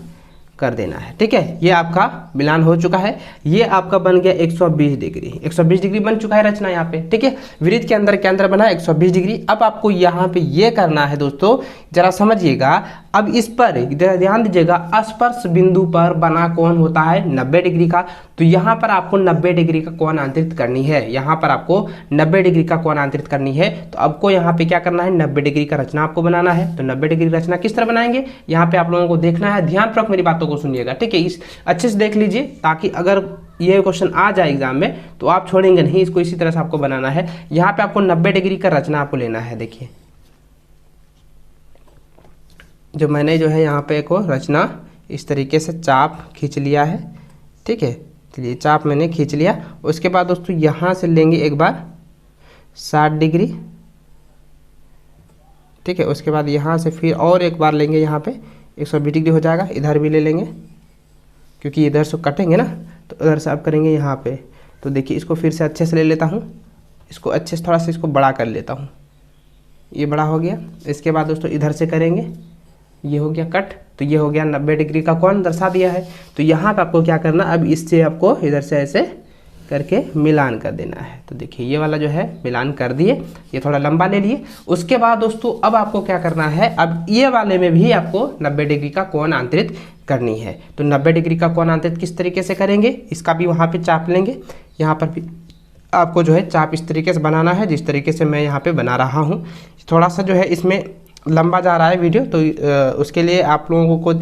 कर देना है। ठीक है, ये आपका मिलान हो चुका है। ये आपका बन गया 120 डिग्री। 120 डिग्री बन चुका है रचना यहाँ पे। ठीक है, वृत्त के अंदर केंद्र बना 120 डिग्री। अब आपको यहाँ पे ये करना है दोस्तों, जरा समझिएगा। अब इस पर ध्यान दीजिएगा, स्पर्श बिंदु पर बना कोण होता है 90 डिग्री का। तो यहाँ पर आपको 90 डिग्री का कोण आंतरित करनी है। यहाँ पर आपको 90 डिग्री का कोण आंतरित करनी है। तो आपको यहाँ पे क्या करना है, 90 डिग्री का रचना आपको बनाना है। तो 90 डिग्री रचना किस तरह बनाएंगे, यहाँ पे आप लोगों को देखना है। ध्यानपूर्वक मेरी बातों को सुनिएगा। ठीक है, इस अच्छे से देख लीजिए ताकि अगर ये क्वेश्चन आ जाए एग्जाम में तो आप छोड़ेंगे नहीं। इसको इसी तरह से आपको बनाना है। यहाँ पे आपको 90 डिग्री का रचना आपको लेना है। देखिए जो मैंने जो है यहाँ पे एक रचना इस तरीके से चाप खींच लिया है। ठीक है, चलिए चाप मैंने खींच लिया। उसके बाद दोस्तों यहाँ से लेंगे एक बार 60 डिग्री। ठीक है, उसके बाद यहाँ से फिर और एक बार लेंगे, यहाँ पे 120 डिग्री हो जाएगा। इधर भी ले लेंगे क्योंकि इधर से कटेंगे ना, तो उधर से आप करेंगे यहाँ पे। तो देखिए इसको फिर से अच्छे से ले लेता हूँ। इसको अच्छे से थोड़ा सा इसको बड़ा कर लेता हूँ। ये बड़ा हो गया। इसके बाद दोस्तों इधर से करेंगे, ये हो गया कट। तो ये हो गया 90 डिग्री का कोण दर्शा दिया है। तो यहाँ पे आपको क्या करना, अब इससे आपको इधर से ऐसे करके मिलान कर देना है। तो देखिए ये वाला जो है मिलान कर दिए, ये थोड़ा लंबा ले लिए। उसके बाद दोस्तों अब आपको क्या करना है, अब ये वाले में भी आपको 90 डिग्री का कोण आंतरित करनी है। तो 90 डिग्री का कोण आंतरित किस तरीके से करेंगे, इसका भी वहाँ पे चाप लेंगे। यहाँ पर भी आपको जो है चाप इस तरीके से बनाना है जिस तरीके से मैं यहाँ पे बना रहा हूँ। थोड़ा सा जो है इसमें लंबा जा रहा है वीडियो, तो उसके लिए आप लोगों को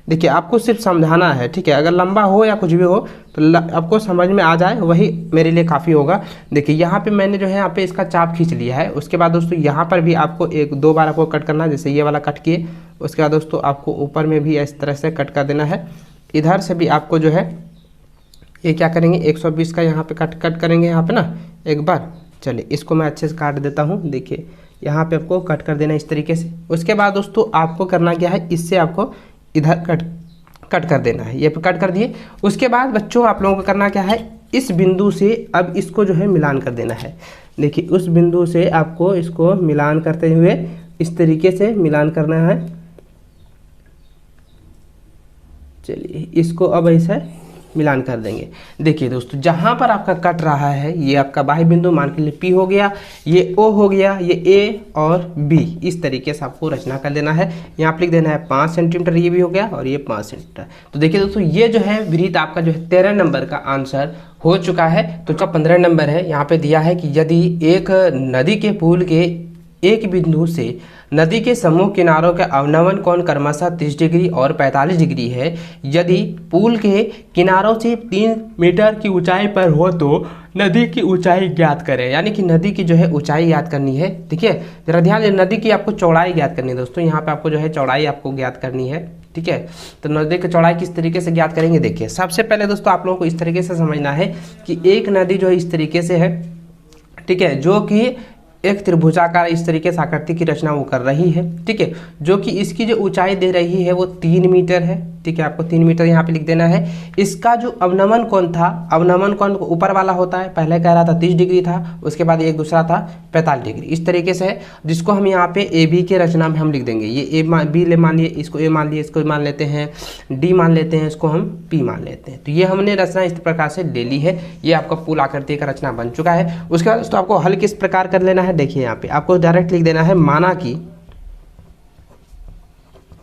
देखिए आपको सिर्फ समझाना है। ठीक है, अगर लंबा हो या कुछ भी हो तो आपको समझ में आ जाए वही मेरे लिए काफ़ी होगा। देखिए यहाँ पे मैंने जो है यहाँ पे इसका चाप खींच लिया है। उसके बाद दोस्तों यहाँ पर भी आपको एक दो बार आपको कट करना है, जैसे ये वाला कट किए। उसके बाद दोस्तों आपको ऊपर में भी इस तरह से कट कर देना है। इधर से भी आपको जो है ये क्या करेंगे 120 का यहाँ पे कट करेंगे यहाँ पे ना एक बार। चलिए इसको मैं अच्छे से काट देता हूँ। देखिए यहाँ पे आपको कट कर देना इस तरीके से। उसके बाद दोस्तों आपको करना क्या है, इससे आपको इधर कट कर देना है। ये कट कर दिए। उसके बाद बच्चों आप लोगों को करना क्या है, इस बिंदु से अब इसको जो है मिलान कर देना है। देखिए उस बिंदु से आपको इसको मिलान करते हुए इस तरीके से मिलान करना है। चलिए इसको अब ऐसे मिलान कर देंगे। देखिए दोस्तों जहाँ पर आपका कट रहा है ये आपका बाह्य बिंदु मान के लिए P हो गया, ये O हो गया, ये A और B, इस तरीके से आपको रचना कर देना है। यहाँ पर लिख देना है 5 सेंटीमीटर, ये भी हो गया और ये 5 सेंटीमीटर। तो देखिए दोस्तों ये जो है वृत्त आपका जो है 13 नंबर का आंसर हो चुका है। तो जो 15 नंबर है यहाँ पे दिया है कि यदि एक नदी के पुल के एक बिंदु से नदी के समूह किनारों का अवनमन कोण क्रमशः 30 डिग्री और 45 डिग्री है, यदि पुल के किनारों से 3 मीटर की ऊंचाई पर हो तो नदी की ऊंचाई ज्ञात करें। यानी कि नदी की जो है ऊंचाई ज्ञात करनी है। ठीक है, जरा ध्यान दें, नदी की आपको चौड़ाई ज्ञात करनी है दोस्तों। यहाँ पे आपको जो है चौड़ाई आपको ज्ञात करनी है। ठीक है, तो नदी की चौड़ाई किस तरीके से ज्ञात करेंगे, देखिए सबसे पहले दोस्तों आप लोगों को इस तरीके से समझना है कि एक नदी जो है इस तरीके से है, ठीक है, जो कि एक त्रिभुजाकार इस तरीके से आकृति की रचना वो कर रही है। ठीक है, जो कि इसकी जो ऊंचाई दे रही है वो 3 मीटर है। ठीक है, आपको 3 मीटर यहाँ पे लिख देना है। इसका जो अवनमन कोण था, अवनमन कोण ऊपर वाला होता है, पहले कह रहा था 30 डिग्री था, उसके बाद एक दूसरा था 45 डिग्री, इस तरीके से है, जिसको हम यहाँ पे ए बी के रचना में हम लिख देंगे। ये ए बी ले मान लिए, इसको ए मान लिए, इसको मान लेते हैं डी मान लेते हैं, इसको हम पी मान लेते हैं। तो ये हमने रचना इस प्रकार से ले ली है। ये आपका पुल आकृति का रचना बन चुका है। उसके बाद दोस्तों आपको हल किस प्रकार कर लेना है, देखिए यहाँ पे आपको डायरेक्ट लिख देना है,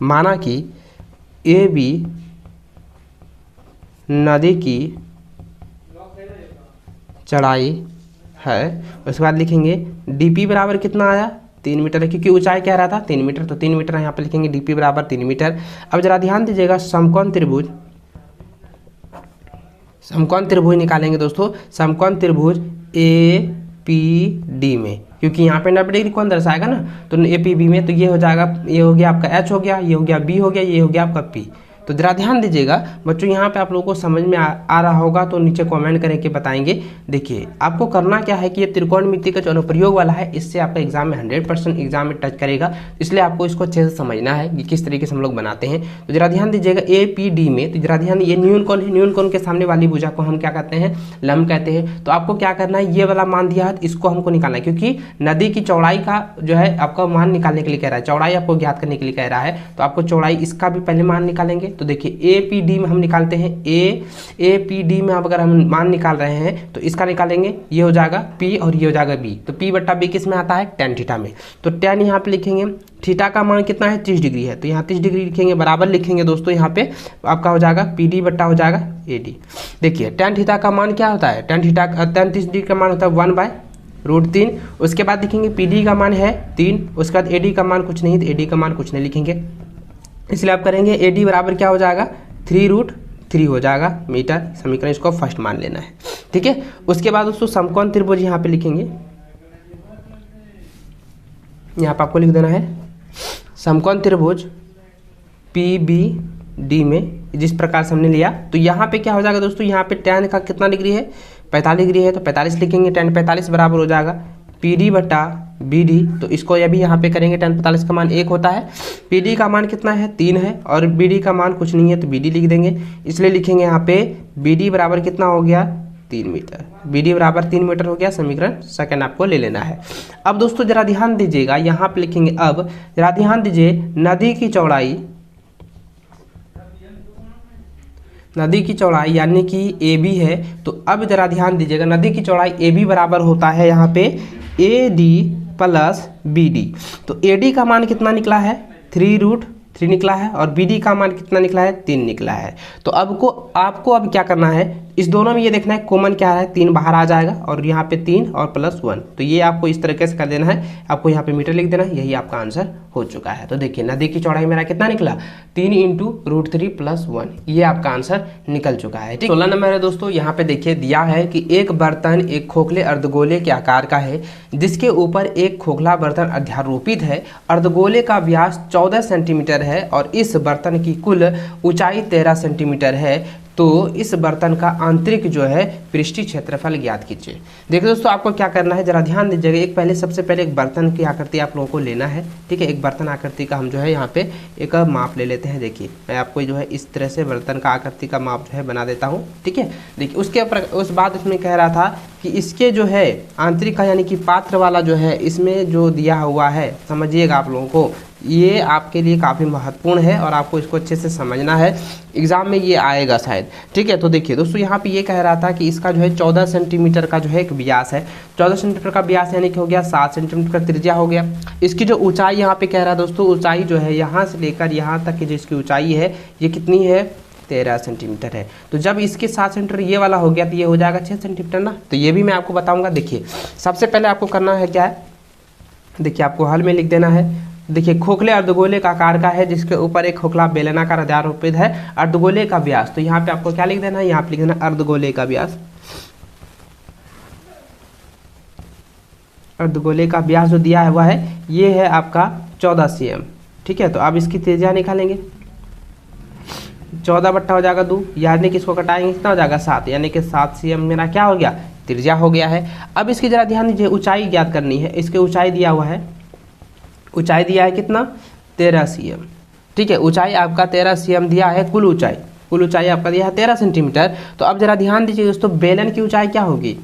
माना कि ए बी नदी की चौड़ाई है। उसके बाद लिखेंगे डीपी बराबर कितना आया, 3 मीटर है, क्योंकि ऊंचाई क्या रहा था 3 मीटर, तो 3 मीटर यहाँ पे लिखेंगे डीपी बराबर 3 मीटर। अब जरा ध्यान दीजिएगा, समकोण त्रिभुज निकालेंगे दोस्तों। समकोण त्रिभुज ए पी डी में, क्योंकि यहाँ पे 90 डिग्री कौन दर्शाएगा ना, तो ए पी बी में, तो ये हो जाएगा, ये हो गया आपका एच हो गया, ये हो गया बी हो गया, ये हो गया आपका पी। तो जरा ध्यान दीजिएगा बच्चों, यहाँ पे आप लोगों को समझ में आ रहा होगा तो नीचे कमेंट करके बताएंगे। देखिए आपको करना क्या है कि ये त्रिकोणमिति का जो अनुप्रयोग वाला है, इससे आपका एग्जाम में 100% एग्जाम में टच करेगा, इसलिए आपको इसको अच्छे से समझना है कि किस तरीके से हम लोग बनाते हैं। तो जरा ध्यान दीजिएगा ए पी डी में, तो जरा ध्यान, ये न्यून कोण है, न्यून कोण के सामने वाली भुजा को हम क्या कहते हैं, लंब कहते हैं। तो आपको क्या करना है, ये वाला मान दिया है, इसको हमको निकालना है, क्योंकि नदी की चौड़ाई का जो है आपका मान निकालने के लिए कह रहा है, चौड़ाई आपको ज्ञात करने के लिए कह रहा है। तो आपको चौड़ाई इसका भी पहले मान निकालेंगे। तो देखिए ए पी डी में हम निकालते हैं, ए पी डी में अगर हम मान निकाल रहे हैं तो इसका निकालेंगे, ये हो जाएगा पी और ये हो जाएगा बी। तो पी बट्टा बी किस में आता है, टेन थीटा में। तो टेन यहाँ पे लिखेंगे, थीटा का मान कितना है 30 डिग्री है, तो यहाँ 30 डिग्री लिखेंगे, बराबर लिखेंगे दोस्तों, यहाँ पे आपका हो जाएगा पी डी बट्टा हो जाएगा ए डी। देखिए टेन थीटा का मान क्या होता है, टेन 30 डिग्री का मान होता है 1/√3। उसके बाद लिखेंगे पी डी का मान है 3, उसके बाद ए डी का मान कुछ नहीं, तो ए डी का मान कुछ नहीं लिखेंगे, इसलिए आप करेंगे ए डी बराबर क्या हो जाएगा 3√3 हो जाएगा मीटर। समीकरण इसको फर्स्ट मान लेना है। ठीक है, उसके बाद दोस्तों समकोण त्रिभुज यहाँ पे लिखेंगे, यहाँ पे आपको लिख देना है समकोण त्रिभुज पी बी डी में, जिस प्रकार से हमने लिया। तो यहाँ पे क्या हो जाएगा दोस्तों, यहाँ पे tan का कितना डिग्री है 45 डिग्री है, तो 45 लिखेंगे, tan 45 बराबर हो जाएगा पी डी बटा बी डी। तो इसको अभी यहाँ पे करेंगे, tan 45 का मान 1 होता है, पी डी का मान कितना है 3 है, और बी डी का मान कुछ नहीं है, तो बी डी लिख देंगे, इसलिए लिखेंगे यहाँ पे बी डी बराबर कितना हो गया 3 मीटर, बी डी बराबर 3 मीटर हो गया। समीकरण सेकंड आपको ले लेना है। अब दोस्तों जरा ध्यान दीजिएगा, यहाँ पे लिखेंगे, अब जरा ध्यान दीजिए, नदी की चौड़ाई यानी कि ए बी है। तो अब जरा ध्यान दीजिएगा, नदी की चौड़ाई ए बी बराबर होता है यहाँ पे A D plus B D. तो ए डी का मान कितना निकला है 3√3 निकला है, और बी डी का मान कितना निकला है 3 निकला है। तो आपको अब क्या करना है, इस दोनों में ये देखना है कॉमन क्या है, 3 बाहर आ जाएगा, और यहाँ पे 3 और +1, तो ये आपको इस तरीके से कर देना है। आपको यहाँ पे मीटर लिख देना है, यही आपका आंसर हो चुका है। तो देखिए नदी की चौड़ाई मेरा कितना निकला 3 × √3 + 1, ये आपका आंसर निकल चुका है। ठीक, 16 नंबर है दोस्तों, यहाँ पे देखिए दिया है कि एक बर्तन एक खोखले अर्धगोले के आकार का है, जिसके ऊपर एक खोखला बर्तन अध्यारोपित है। अर्धगोले का व्यास 14 सेंटीमीटर है और इस बर्तन की कुल ऊंचाई 13 सेंटीमीटर है। तो इस बर्तन का आंतरिक जो है पृष्ठीय क्षेत्रफल ज्ञात कीजिए। देखिए दोस्तों, आपको क्या करना है, जरा ध्यान दीजिएगा। एक पहले सबसे पहले एक बर्तन की आकृति आप लोगों को लेना है, ठीक है। एक बर्तन आकृति का हम जो है यहाँ पे एक माप ले लेते हैं। देखिए मैं आपको जो है इस तरह से बर्तन का आकृति का माप जो है बना देता हूँ, ठीक है। देखिए उसके उस बाद इसमें कह रहा था कि इसके जो है आंतरिक का यानी कि पात्र वाला जो है इसमें जो दिया हुआ है, समझिएगा आप लोगों को, ये आपके लिए काफ़ी महत्वपूर्ण है और आपको इसको अच्छे से समझना है, एग्जाम में ये आएगा शायद, ठीक है। तो देखिए दोस्तों, यहाँ पे ये कह रहा था कि इसका जो है 14 सेंटीमीटर का जो है एक व्यास है। 14 सेंटीमीटर का व्यास यानी कि हो गया 7 सेंटीमीटर का त्रिज्या हो गया। इसकी जो ऊंचाई यहाँ पे कह रहा है दोस्तों, ऊंचाई जो है यहाँ से लेकर यहाँ तक की जो इसकी ऊंचाई है ये कितनी है, 13 सेंटीमीटर है। तो जब इसके 7 सेंटीमीटर ये वाला हो गया तो ये हो जाएगा 6 सेंटीमीटर ना। तो ये भी मैं आपको बताऊँगा। देखिए सबसे पहले आपको करना है क्या है, देखिए आपको हल में लिख देना है। देखिए खोखले अर्धगोले का आकार का है जिसके ऊपर एक खोखला बेलनाकार आधारोपित है। अर्धगोले का व्यास, तो यहाँ पे आपको क्या लिख देना है, यहाँ पे लिख देना अर्धगोले का व्यास। अर्धगोले का व्यास जो दिया हुआ है ये है आपका 14 cm, ठीक है। तो अब इसकी त्रिज्या निकालेंगे, 14 बट्टा हो जाएगा 2, यानी कि इसको कटाएंगे कितना हो जाएगा 7, यानी कि 7 cm मेरा क्या हो गया, त्रिज्या हो गया है। अब इसकी जरा ध्यान दीजिए, ऊंचाई ज्ञात करनी है। इसके ऊंचाई दिया हुआ है, ऊंचाई दिया है कितना, 13 cm, ठीक है। ऊंचाई आपका 13 cm दिया है, कुल ऊंचाई आपका दिया है 13 सेंटीमीटर। तो अब जरा ध्यान दीजिए दोस्तों, बेलन की ऊंचाई क्या होगी,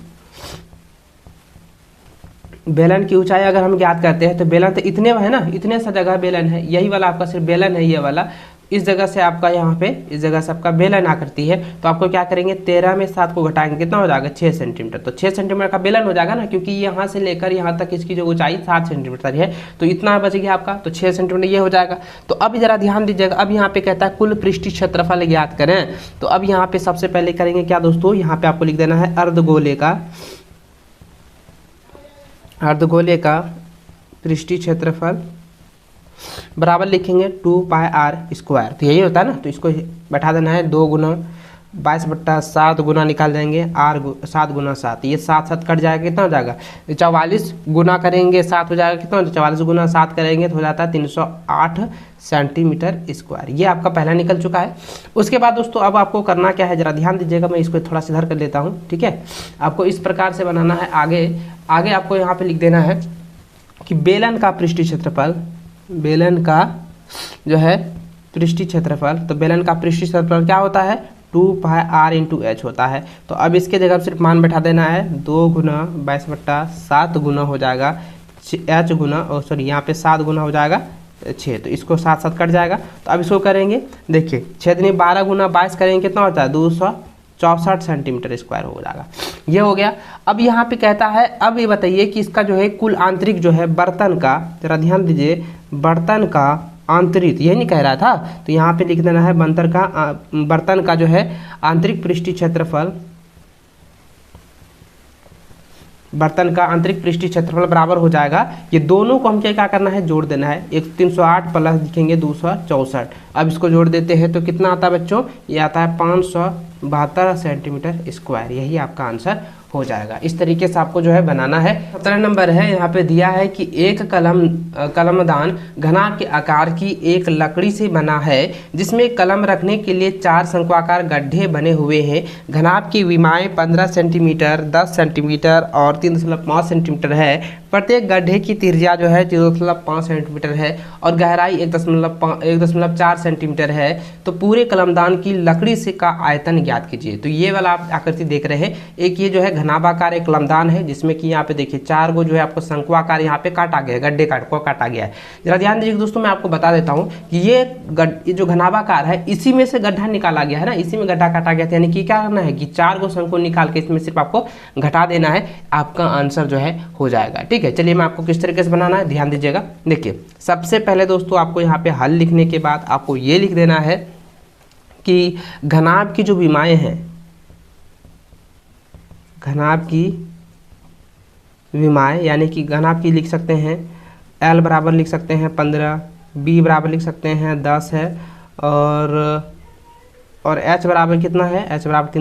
बेलन की ऊंचाई अगर हम ज्ञात करते हैं तो बेलन तो इतने है ना, इतने सा जगह बेलन है, यही वाला आपका सिर्फ बेलन है, ये वाला इस जगह से आपका यहाँ पे इस जगह से आपका बेलन आकृति है। तो आपको क्या करेंगे, 13 में 7 को घटाएंगे कितना हो जाएगा, 6 सेंटीमीटर। तो 6 सेंटीमीटर का बेलन हो जाएगा ना, क्योंकि यहाँ से लेकर यहाँ तक इसकी जो ऊंचाई 7 सेंटीमीटर है, तो इतना बच गया आपका, तो 6 सेंटीमीटर ये हो जाएगा। तो अब जरा ध्यान दीजिएगा, अब यहाँ पे कहता है कुल पृष्ठीय क्षेत्रफल ज्ञात करें। तो अब यहाँ पे सबसे पहले करेंगे क्या दोस्तों, यहाँ पे आपको लिख देना है अर्धगोले का पृष्ठीय क्षेत्रफल बराबर लिखेंगे 2 पाई r स्क्वायर। तो यही होता है ना, तो इसको बैठा देना है 2 गुना 22/7 गुना निकाल देंगे r 7 गुना 7, ये 7 7 कट जाएगा, कितना हो जाएगा 44 गुना करेंगे 7 हो जाएगा कितना, 44 गुना 7 करेंगे तो हो जाता है 308 सेंटीमीटर स्क्वायर। ये आपका पहला निकल चुका है। उसके बाद दोस्तों अब आपको करना क्या है, जरा ध्यान दीजिएगा, मैं इसको थोड़ा सा इधर कर लेता हूँ, ठीक है। आपको इस प्रकार से बनाना है। आगे आपको यहाँ पे लिख देना है कि बेलन का पृष्ठीय क्षेत्रफल, बेलन का जो है पृष्ठीय क्षेत्रफल, तो बेलन का पृष्ठीय क्षेत्रफल क्या होता है, 2 पाई r इंटू एच होता है। तो अब इसके जगह सिर्फ मान बैठा देना है, 2 गुना 22/7 गुना हो जाएगा h गुना, और सॉरी यहाँ पे 7 गुना हो जाएगा 6, तो इसको 7 7 कट जाएगा। तो अब इसको करेंगे, देखिए 6 दूनी 12 गुना 22 करेंगे कितना होता है, 264 सेंटीमीटर स्क्वायर हो जाएगा। ये हो गया। अब यहाँ पे कहता है, अब ये बताइए कि इसका जो है कुल आंतरिक जो है बर्तन का, जरा ध्यान दीजिए, बर्तन का आंतरिक, यही नहीं कह रहा था, तो यहाँ पे लिख देना है बर्तन का जो है आंतरिक पृष्ठीय क्षेत्रफल, बर्तन का आंतरिक पृष्ठीय क्षेत्रफल बराबर हो जाएगा, ये दोनों को हमको क्या करना है, जोड़ देना है। एक 308 प्लस लिखेंगे 264। अब इसको जोड़ देते हैं तो कितना आता है बच्चों, ये आता है 572 सेंटीमीटर स्क्वायर। यही आपका आंसर हो जाएगा। इस तरीके से आपको जो है बनाना है। 17 नंबर है, यहाँ पे दिया है कि एक कलमदान घनाभ के आकार की एक लकड़ी से बना है जिसमें कलम रखने के लिए 4 शंक्वाकार गड्ढे बने हुए हैं। घनाभ की विमाएँ 15 सेंटीमीटर, 10 सेंटीमीटर और 3.5 सेंटीमीटर है। प्रत्येक गड्ढे की त्रिज्या जो है 0.5 सेंटीमीटर है और गहराई 1.4 सेंटीमीटर है। तो पूरे कलमदान की लकड़ी से का आयतन ज्ञात कीजिए। तो ये वाला आप आकृति देख रहे हैं, एक ये जो है घनाभाकार एक कलमदान है जिसमें कि यहाँ पे देखिए 4 गो जो है आपको शंक्वाकार यहाँ पे काटा गया है, गड्ढे काटा गया है। जरा ध्यान दीजिए दोस्तों, मैं आपको बता देता हूँ कि ये जो घनाभाकार है इसी में से गड्ढा निकाला गया है ना, इसी में गड्ढा काटा गया था। यानी कि क्या करना है कि 4 गो शंकु निकाल के इसमें सिर्फ आपको घटा देना है, आपका आंसर जो है हो जाएगा। ठीक है, चलिए मैं आपको किस तरीके से बनाना है ध्यान दीजिएगा। देखिए सबसे पहले दोस्तों आपको यहाँ पे हल लिखने के बाद आपको ये लिख देना है कि घनाभ की जो विमाएँ हैं, घनाभ की विमाएँ यानी कि घनाभ की लिख सकते हैं L बराबर लिख सकते हैं 15, B बराबर लिख सकते हैं 10 है और H बराबर कितना है, H बराबर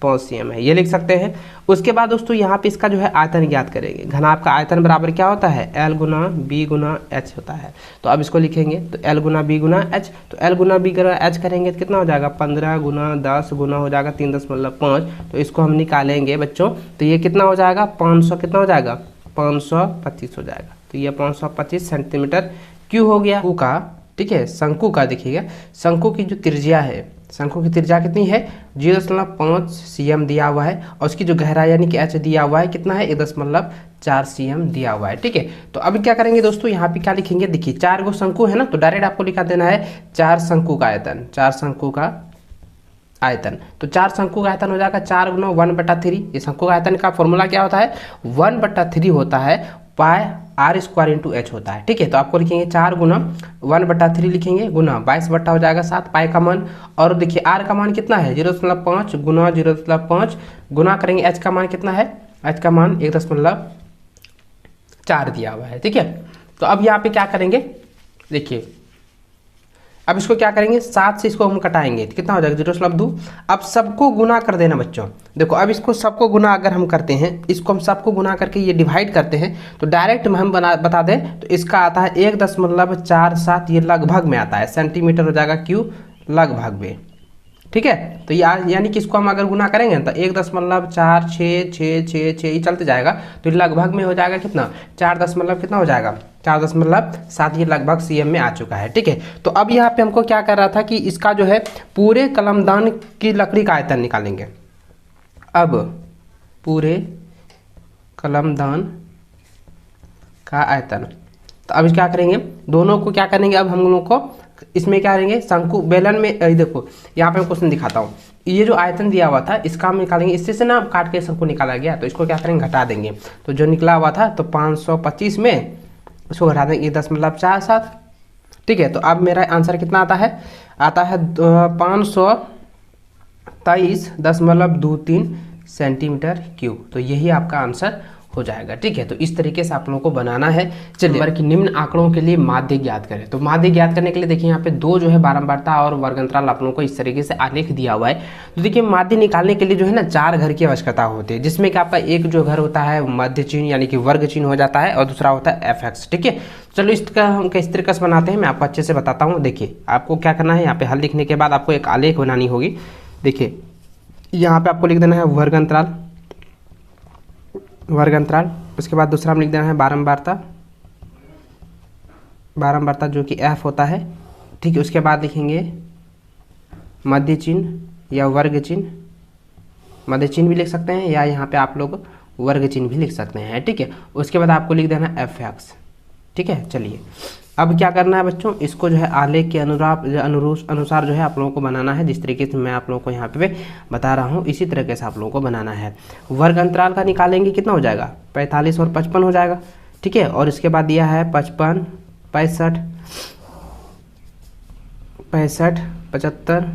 5 cm है, ये लिख सकते हैं। उसके बाद दोस्तों यहाँ पे इसका जो है आयतन ज्ञात करेंगे। घनाभ का आयतन बराबर क्या होता है, L गुना B गुना H होता है। तो अब इसको लिखेंगे तो L गुना B गुना H, तो L गुना B गुना H करेंगे तो कितना हो जाएगा 15 गुना 10 गुना हो जाएगा 3.5। तो इसको हम निकालेंगे बच्चों, तो ये कितना हो जाएगा 500, कितना हो जाएगा 525 हो जाएगा। तो ये 525 सेंटीमीटर क्यूब हो गया शंकु का। ठीक है, शंकु का देखिएगा, शंकु की जो त्रिज्या है, शंकु की त्रिज्या कितनी है 0.5 cm दिया हुआ है, और उसकी जो गहराई यानी कि h दिया हुआ है कितना है 1.4 cm दिया हुआ है। ठीक है, तो अभी क्या करेंगे दोस्तों, यहाँ पे क्या लिखेंगे, देखिए 4 गो शंकु है ना, तो डायरेक्ट आपको लिखा देना है 4 शंकु का आयतन, 4 शंकु का आयतन। तो 4 शंकु का आयतन हो जाएगा 4 गुना 1/3। ये शंकु का आयतन का फॉर्मूला क्या होता है 1/3 होता है, पाई r स्क्वायर इंटू h होता है। ठीक है, तो आपको लिखेंगे 4 गुना 1/3 लिखेंगे गुना 22 बट्टा हो जाएगा 7 पाई का मान, और देखिए r का मान कितना है 0.5 गुना 0.5 गुना करेंगे h का मान कितना है, h का मान 1.4 दिया हुआ है। ठीक है, तो अब यहाँ पे क्या करेंगे, देखिए अब इसको क्या करेंगे 7 से इसको हम कटाएंगे तो कितना हो जाएगा 0.2। अब सबको गुना कर देना बच्चों, देखो अब इसको सबको गुना अगर हम करते हैं, इसको हम सबको गुना करके ये डिवाइड करते हैं, तो डायरेक्ट में हम बता दें तो इसका आता है 1.47, ये लगभग में आता है, सेंटीमीटर हो जाएगा क्यूब लगभग में। ठीक है, तो यानी कि इसको हम अगर गुना करेंगे तो 1.4666 ये चलते जाएगा, तो लगभग में हो जाएगा कितना 4 कितना हो जाएगा 4.7, ये लगभग cm में आ चुका है। ठीक है, तो अब यहाँ पे हमको क्या कर रहा था कि इसका जो है पूरे कलमदान की लकड़ी का आयतन निकालेंगे। अब पूरे कलमदान का आयतन, तो अब क्या करेंगे दोनों को क्या करेंगे, अब हम लोग को इसमें क्या करेंगे शंकु बेलन में, देखो यहाँ पे मैं क्वेश्चन दिखाता हूँ, ये जो आयतन दिया हुआ था इसका हम निकालेंगे, इससे से ना काट के शंकु निकाला गया, तो इसको क्या करेंगे घटा देंगे, तो जो निकला हुआ था तो 525 में उसको घटा देंगे 10.47। ठीक है, तो अब मेरा आंसर कितना आता है 523.23 सेंटीमीटर क्यूब। तो यही आपका आंसर हो जाएगा। ठीक है, तो इस तरीके से आप लोगों को बनाना है। चलिए नंबर की निम्न आंकड़ों के लिए माध्य ज्ञात करें। तो माध्य ज्ञात करने के लिए देखिए यहाँ पे दो जो है बारंबारता और वर्गंतराल आप लोगों को इस तरीके से आलेख दिया हुआ है। तो देखिए माध्य निकालने के लिए जो है ना 4 घर की आवश्यकता होती है, जिसमें कि आपका एक जो घर होता है मध्य चिन्ह यानी कि वर्ग चिन्ह हो जाता है, और दूसरा होता है fx। ठीक है, चलो इसका हम किस तरीके से बनाते हैं मैं आपको अच्छे से बताता हूँ। देखिए आपको क्या करना है, यहाँ पे हल लिखने के बाद आपको एक आलेख बनानी होगी। देखिए यहाँ पे आपको लिख देना है वर्गंतराल, उसके बाद दूसरा हम लिख देना है बारंबारता जो कि f होता है। ठीक है, उसके बाद लिखेंगे मध्य चिन्ह या वर्ग चिन्ह, मध्य चिन्ह भी लिख सकते हैं या यहाँ पे आप लोग वर्ग चिन्ह भी लिख सकते हैं। ठीक है, उसके बाद आपको लिख देना है fx। ठीक है, चलिए अब क्या करना है बच्चों, इसको जो है आलेख के अनुसार जो है आप लोगों को बनाना है, जिस तरीके से मैं आप लोगों को यहाँ पे बता रहा हूँ इसी तरीके से आप लोगों को बनाना है। वर्ग अंतराल का निकालेंगे कितना हो जाएगा 45 और 55 हो जाएगा। ठीक है, और इसके बाद दिया है 55 65 75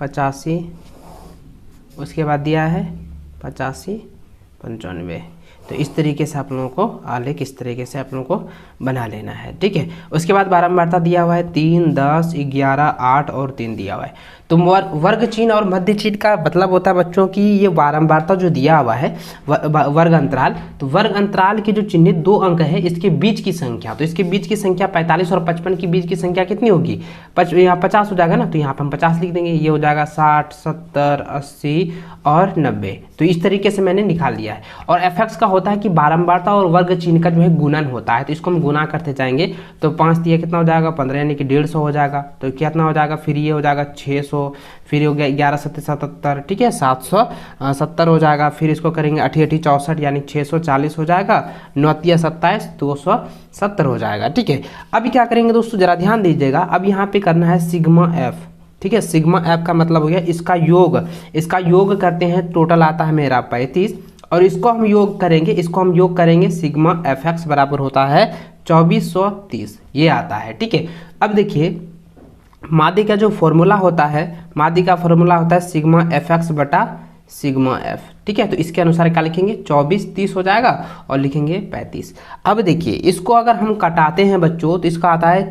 85, उसके बाद दिया है 85 95। तो इस तरीके से आप लोगों को आलेख इस तरीके से आप लोगों को बना लेना है। ठीक है, उसके बाद बारंबारता दिया हुआ है 3 10 11 8 और 3 दिया हुआ है। तो वर्ग चिन्ह और मध्य चिन्ह का मतलब होता है बच्चों की ये बारंबारता जो दिया हुआ है वर्ग अंतराल, तो वर्ग अंतराल के जो चिन्हित 2 अंक है इसके बीच की संख्या, तो इसके बीच की संख्या 45 और 55 के बीच की संख्या कितनी होगी यहाँ 50 हो जाएगा ना, तो यहाँ पर हम 50 लिख देंगे, ये हो जाएगा 60 70 80 और 90। तो इस तरीके से मैंने निकाल लिया है। और fx का होता है कि बारंबारता और वर्ग चिन्ह का जो है गुणन होता है, तो इसको हम गुना करते जाएंगे, तो 5 दिया कितना हो जाएगा 15 यानी कि 150 हो जाएगा। तो कितना हो जाएगा, फिर ये हो जाएगा 600, फिर हो गया 11 7 77। ठीक है, 770 हो जाएगा। फिर इसको करेंगे 8 8 64 यानी 640 हो जाएगा, 9 27 270 हो जाएगा। ठीक है, अभी क्या करेंगे दोस्तों जरा ध्यान दीजिएगा, अब यहाँ पे करना है सिग्मा एफ। ठीक है, सिग्मा एफ का मतलब हो गया इसका योग करते हैं, टोटल आता है मेरा 35, और इसको हम योग करेंगे सिग्मा एफ एक्स बराबर होता है 2430, ये आता है। ठीक है, अब देखिए माध्य का जो फॉर्मूला होता है, सिग्मा एफ एक्स बटा सिग्मा एफ। ठीक है, तो इसके अनुसार क्या लिखेंगे 24 30 हो जाएगा और लिखेंगे 35। अब देखिए इसको अगर हम कटाते हैं बच्चों तो इसका आता है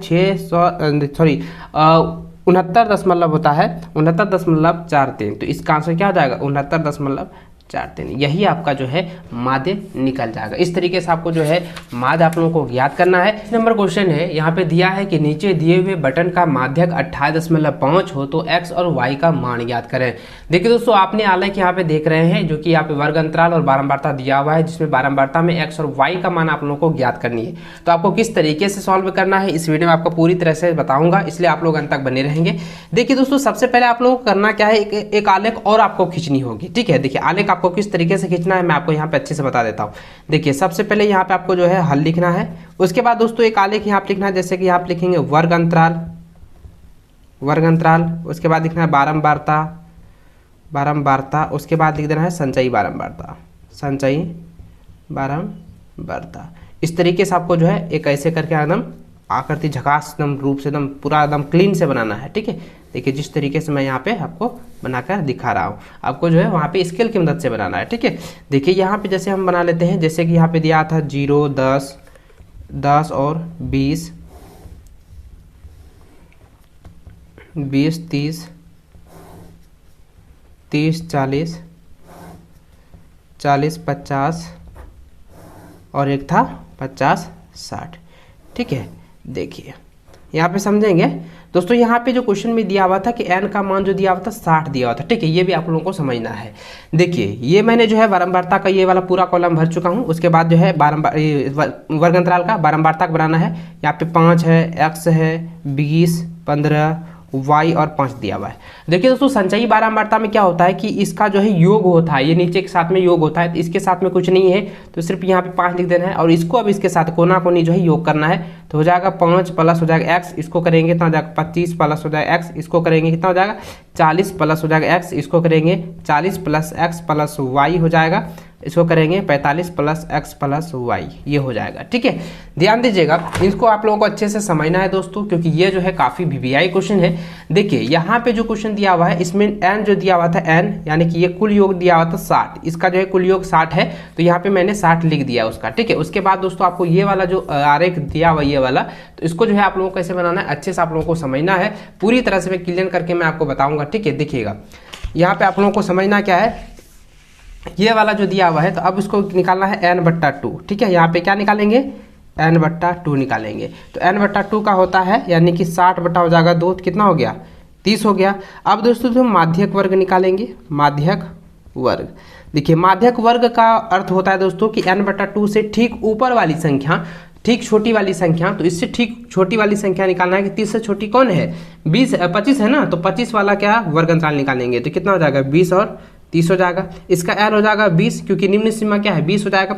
69 होता है 69.43। तो इसका आंसर क्या हो जाएगा 69.43। यही आपका जो है माध्य निकल जाएगा। इस तरीके से आपको जो है माध्य आप लोगों को ज्ञात करना है। नंबर क्वेश्चन है, यहाँ पे दिया है कि नीचे दिए हुए बटन का माध्यक 28.5 हो तो x और y का मान ज्ञात करें। देखिए दोस्तों, आपने आलेख यहाँ पे देख रहे हैं जो कि यहाँ पे वर्ग अंतराल और बारंबारता दिया हुआ है, जिसमें बारंबारता में x और y का मान आप लोगों को ज्ञात करनी है। तो आपको किस तरीके से सॉल्व करना है इस वीडियो में आपको पूरी तरह से बताऊंगा, इसलिए आप लोग अंत तक बने रहेंगे। देखिए दोस्तों, सबसे पहले आप लोगों को करना क्या है, एक आलेख और आपको खींचनी होगी। ठीक है, देखिए आलेख आपको किस तरीके से खींचना है मैं आपको यहाँ पे अच्छे से बता देता हूँ। देखिए सबसे पहले यहाँ पे आपको जो है हल लिखना है। उसके बाद दोस्तों एक आलेख यहाँ पे लिखना है, जैसे कि यहाँ पे लिखेंगे वर्ग अंतराल, उसके बाद लिखना है बारंबारता, उसके बाद लिख देना है संचयी बारंबारता। इस तरीके से आपको जो है एक ऐसे करके एकदम आकृति झकास एकदम रूप से एकदम पूरा एकदम क्लीन से बनाना है। ठीक है, देखिए जिस तरीके से मैं यहाँ पे आपको बनाकर दिखा रहा हूँ, आपको जो है वहाँ पे स्केल की मदद से बनाना है। ठीक है, देखिए यहाँ पे जैसे हम बना लेते हैं, जैसे कि यहाँ पे दिया था 0, 10 और 20, 30, 40, 50 और एक था 50, 60। ठीक है, देखिए यहाँ पे समझेंगे दोस्तों, यहाँ पे जो क्वेश्चन में दिया हुआ था कि n का मान जो दिया हुआ था 60 दिया हुआ था। ठीक है, ये भी आप लोगों को समझना है। देखिए ये मैंने जो है बारंबारता का ये वाला पूरा कॉलम भर चुका हूँ। उसके बाद जो है वर्ग अंतराल का बारंबारता का बनाना है। यहाँ पे 5 है, x है, 20, 15, y और 5 दिया हुआ है। देखिए दोस्तों, संचयी बारंबारता में क्या होता है कि इसका जो है योग होता है, ये नीचे के साथ में योग होता है, तो इसके साथ में कुछ नहीं है तो सिर्फ यहाँ पे 5 लिख देना है और इसको अब इसके साथ कोना कोनी जो है योग करना है। तो हो जाएगा 5 प्लस हो जाएगा x, इसको करेंगे कितना हो जाएगा 25 प्लस हो जाएगा x, इसको करेंगे कितना हो जाएगा 40 प्लस हो जाएगा x, इसको करेंगे 40 प्लस x प्लस y हो जाएगा, इसको करेंगे 45 प्लस x प्लस y, ये हो जाएगा। ठीक है, ध्यान दीजिएगा, इसको आप लोगों को अच्छे से समझना है दोस्तों, क्योंकि ये जो है काफ़ी वीवीआई क्वेश्चन है। देखिए यहाँ पे जो क्वेश्चन दिया हुआ है इसमें n जो दिया हुआ था n, यानी कि ये कुल योग दिया हुआ था 60, इसका जो है कुल योग 60 है, तो यहाँ पे मैंने 60 लिख दिया उसका। ठीक है, उसके बाद दोस्तों आपको ये वाला जो आरेख दिया हुआ ये वाला, तो इसको जो है आप लोगों को कैसे बनाना है अच्छे से आप लोगों को समझना है, पूरी तरह से मैं क्लियर करके मैं आपको बताऊँगा। ठीक है, देखिएगा यहाँ पे आप लोगों को समझना क्या है, ये वाला जो दिया हुआ है तो अब इसको निकालना है n/2। ठीक है, यहाँ पे क्या निकालेंगे n/2 निकालेंगे। तो n/2 का होता है यानी कि 60 बटा हो जाएगा 2, कितना हो गया 30 हो गया। अब दोस्तों जो माध्यक वर्ग निकालेंगे, माध्यक वर्ग। देखिए माध्यक वर्ग का अर्थ होता है दोस्तों कि n/2 से ठीक ऊपर वाली संख्या, ठीक छोटी वाली संख्या, तो इससे ठीक छोटी वाली संख्या निकालना है कि 30 से छोटी कौन है 25 है ना, तो 25 वाला क्या वर्ग अंतराल निकालेंगे तो कितना हो जाएगा 20 और 30 हो जाएगा। इसका r हो जाएगा 20, क्योंकि निम्न सीमा क्या है 20 हो जाएगा।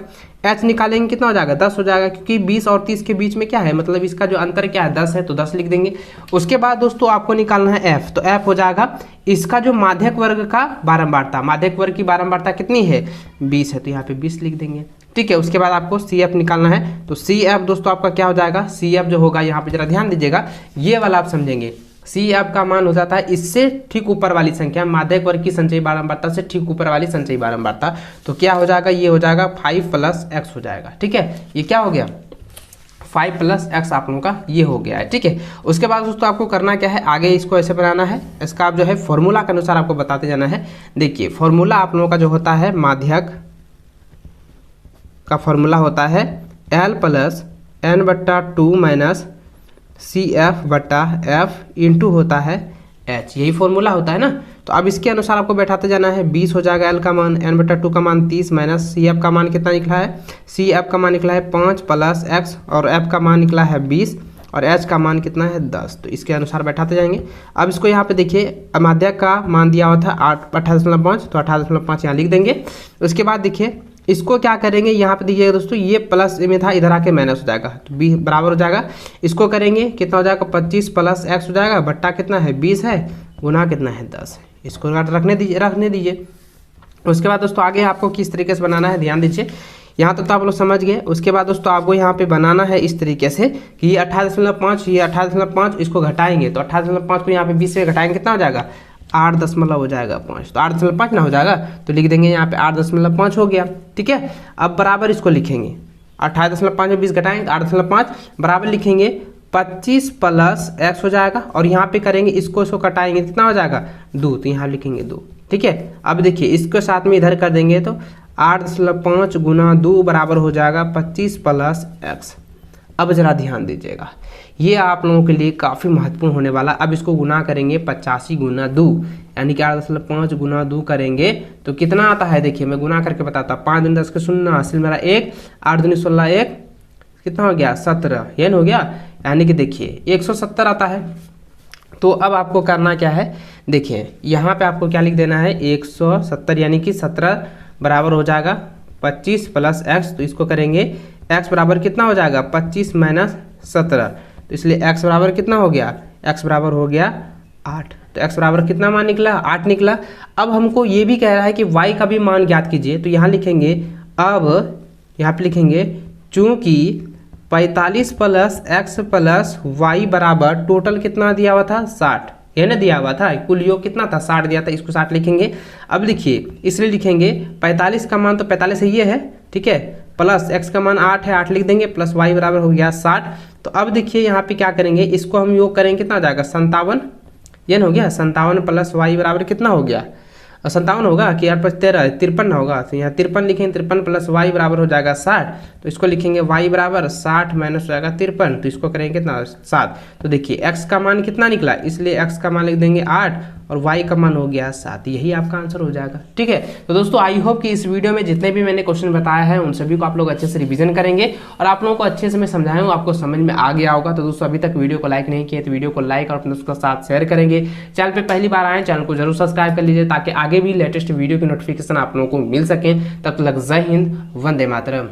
h निकालेंगे कितना हो जाएगा 10 हो जाएगा, क्योंकि 20 और 30 के बीच में क्या है, मतलब इसका जो अंतर क्या है 10 है, तो 10 लिख देंगे। उसके बाद दोस्तों आपको निकालना है f, तो f हो जाएगा इसका जो माध्यक वर्ग का बारंबारता, माध्यक वर्ग की बारंबारता कितनी है 20 है, तो यहाँ पे 20 लिख देंगे। ठीक है, उसके बाद आपको CF निकालना है, तो CF दोस्तों आपका क्या हो जाएगा, CF जो होगा यहाँ पे जरा ध्यान दीजिएगा, ये वाला आप समझेंगे, CF का मान हो जाता है इससे ठीक ऊपर वाली संख्या, माध्यक वर्ग की संचयी बारंबारता से ठीक ऊपर वाली संचयी बारंबारता, तो क्या हो जाएगा, ये हो जाएगा 5 प्लस x हो जाएगा। ठीक है, ये क्या हो गया 5 प्लस x आप लोगों का ये हो गया है। ठीक है, उसके बाद दोस्तों आपको करना क्या है, आगे इसको ऐसे बनाना है, इसका आप जो है फॉर्मूला के अनुसार आपको बताते जाना है। देखिए फॉर्मूला आप लोगों का जो होता है, माध्यक का फॉर्मूला होता है L plus n/2 minus CF/F into होता है H, यही फॉर्मूला होता है ना। तो अब इसके अनुसार आपको बैठाते जाना है, 20 हो जाएगा L का मान, n/2 का मान 30 माइनस CF का मान कितना निकला है, CF का मान निकला है 5 प्लस x और F का मान निकला है 20 और H का मान कितना है 10, तो इसके अनुसार बैठाते जाएंगे। अब इसको यहाँ पे देखिए माध्यक का मान दिया हुआ था 28.5, तो 28.5 यहाँ लिख देंगे। उसके बाद देखिए इसको क्या करेंगे, यहाँ पे देखिएगा दोस्तों ये प्लस में था, इधर आके माइनस हो जाएगा, तो b बराबर हो जाएगा, इसको करेंगे कितना हो जाएगा 25 प्लस x हो जाएगा, बट्टा कितना है 20 है, गुना कितना है 10 है, इसको रखने दीजिए। उसके बाद दोस्तों आगे आपको किस तरीके से बनाना है ध्यान दीजिए, यहाँ तक तो आप लोग समझ गए। उसके बाद दोस्तों आपको यहाँ पे बनाना है इस तरीके से कि ये 28.5, ये 28.5, इसको घटाएंगे तो 28.5 को यहाँ पे 20 से घटाएंगे कितना हो जाएगा 8 हो जाएगा 5, तो 8.5 ना हो जाएगा, तो लिख देंगे यहाँ पे 8.5 हो गया। ठीक है, अब बराबर इसको लिखेंगे 28.5 में 20 घटाएंगे तो 8.5 बराबर लिखेंगे 25 प्लस x हो जाएगा, और यहाँ पे करेंगे इसको कटाएंगे, कितना हो जाएगा 2, तो यहाँ लिखेंगे 2। ठीक है, अब देखिए इसको साथ में इधर कर देंगे तो 8.5 गुना 2 बराबर हो जाएगा 25 प्लस x। अब जरा ध्यान दीजिएगा, ये आप लोगों के लिए काफ़ी महत्वपूर्ण होने वाला। अब इसको गुना करेंगे 85 गुना 2, यानी कि 8.5 गुना 2 करेंगे तो कितना आता है, देखिए मैं गुना करके बताता हूँ। 5 दूनी 10 के 0, हासिल मेरा 1, 8 दूनी 16, 1 कितना हो गया 17, ये हो गया, यानी कि देखिए 170 आता है। तो अब आपको करना क्या है, देखिए यहाँ पे आपको क्या लिख देना है 170, यानी कि 17 बराबर हो जाएगा 25 प्लस x। तो इसको करेंगे x बराबर कितना हो जाएगा 25 माइनस 17, तो इसलिए x बराबर कितना हो गया, x बराबर हो गया 8। तो x बराबर कितना मान निकला, 8 निकला। अब हमको ये भी कह रहा है कि y का भी मान ज्ञात कीजिए, तो यहाँ लिखेंगे, अब यहाँ पे लिखेंगे चूंकि 45 प्लस x प्लस y बराबर टोटल कितना दिया हुआ था 60, ये ना दिया हुआ था, कुल योग कितना था 60 दिया था, इसको 60 लिखेंगे। अब देखिए इसलिए लिखेंगे 45 का मान तो 45 ये है, ठीक है, प्लस x का मान 8 है, 8 लिख देंगे, प्लस y बराबर हो गया 60। तो अब देखिए यहाँ पे क्या करेंगे, इसको हम योग करेंगे, कितना आ जाएगा 57, ये हो गया 57 प्लस y बराबर कितना हो गया 57 होगा कि 8 + 13 53 होगा, तो यहाँ 53 लिखेंगे, 53 प्लस y बराबर हो जाएगा 60। तो इसको लिखेंगे y बराबर 60 माइनस हो जाएगा 53, तो इसको करेंगे कितना 7। तो देखिए x का मान कितना निकला, इसलिए x का मान लिख देंगे 8 और y का मान हो गया 7, यही आपका आंसर हो जाएगा। ठीक है, तो दोस्तों आई होप कि इस वीडियो में जितने भी मैंने क्वेश्चन बताया है उन सभी को आप लोग अच्छे से रिवीजन करेंगे और आप लोगों को अच्छे से मैं समझाया हूँ, आपको समझ में आ गया होगा। तो दोस्तों अभी तक वीडियो को लाइक नहीं किया तो वीडियो को लाइक और अपने दोस्तों के साथ शेयर करेंगे। चैनल पर पहली बार आए चैनल को जरूर सब्सक्राइब कर लीजिए ताकि आगे भी लेटेस्ट वीडियो की नोटिफिकेशन आप लोगों को मिल सके। तब तक जय हिंद, वंदे मातरम।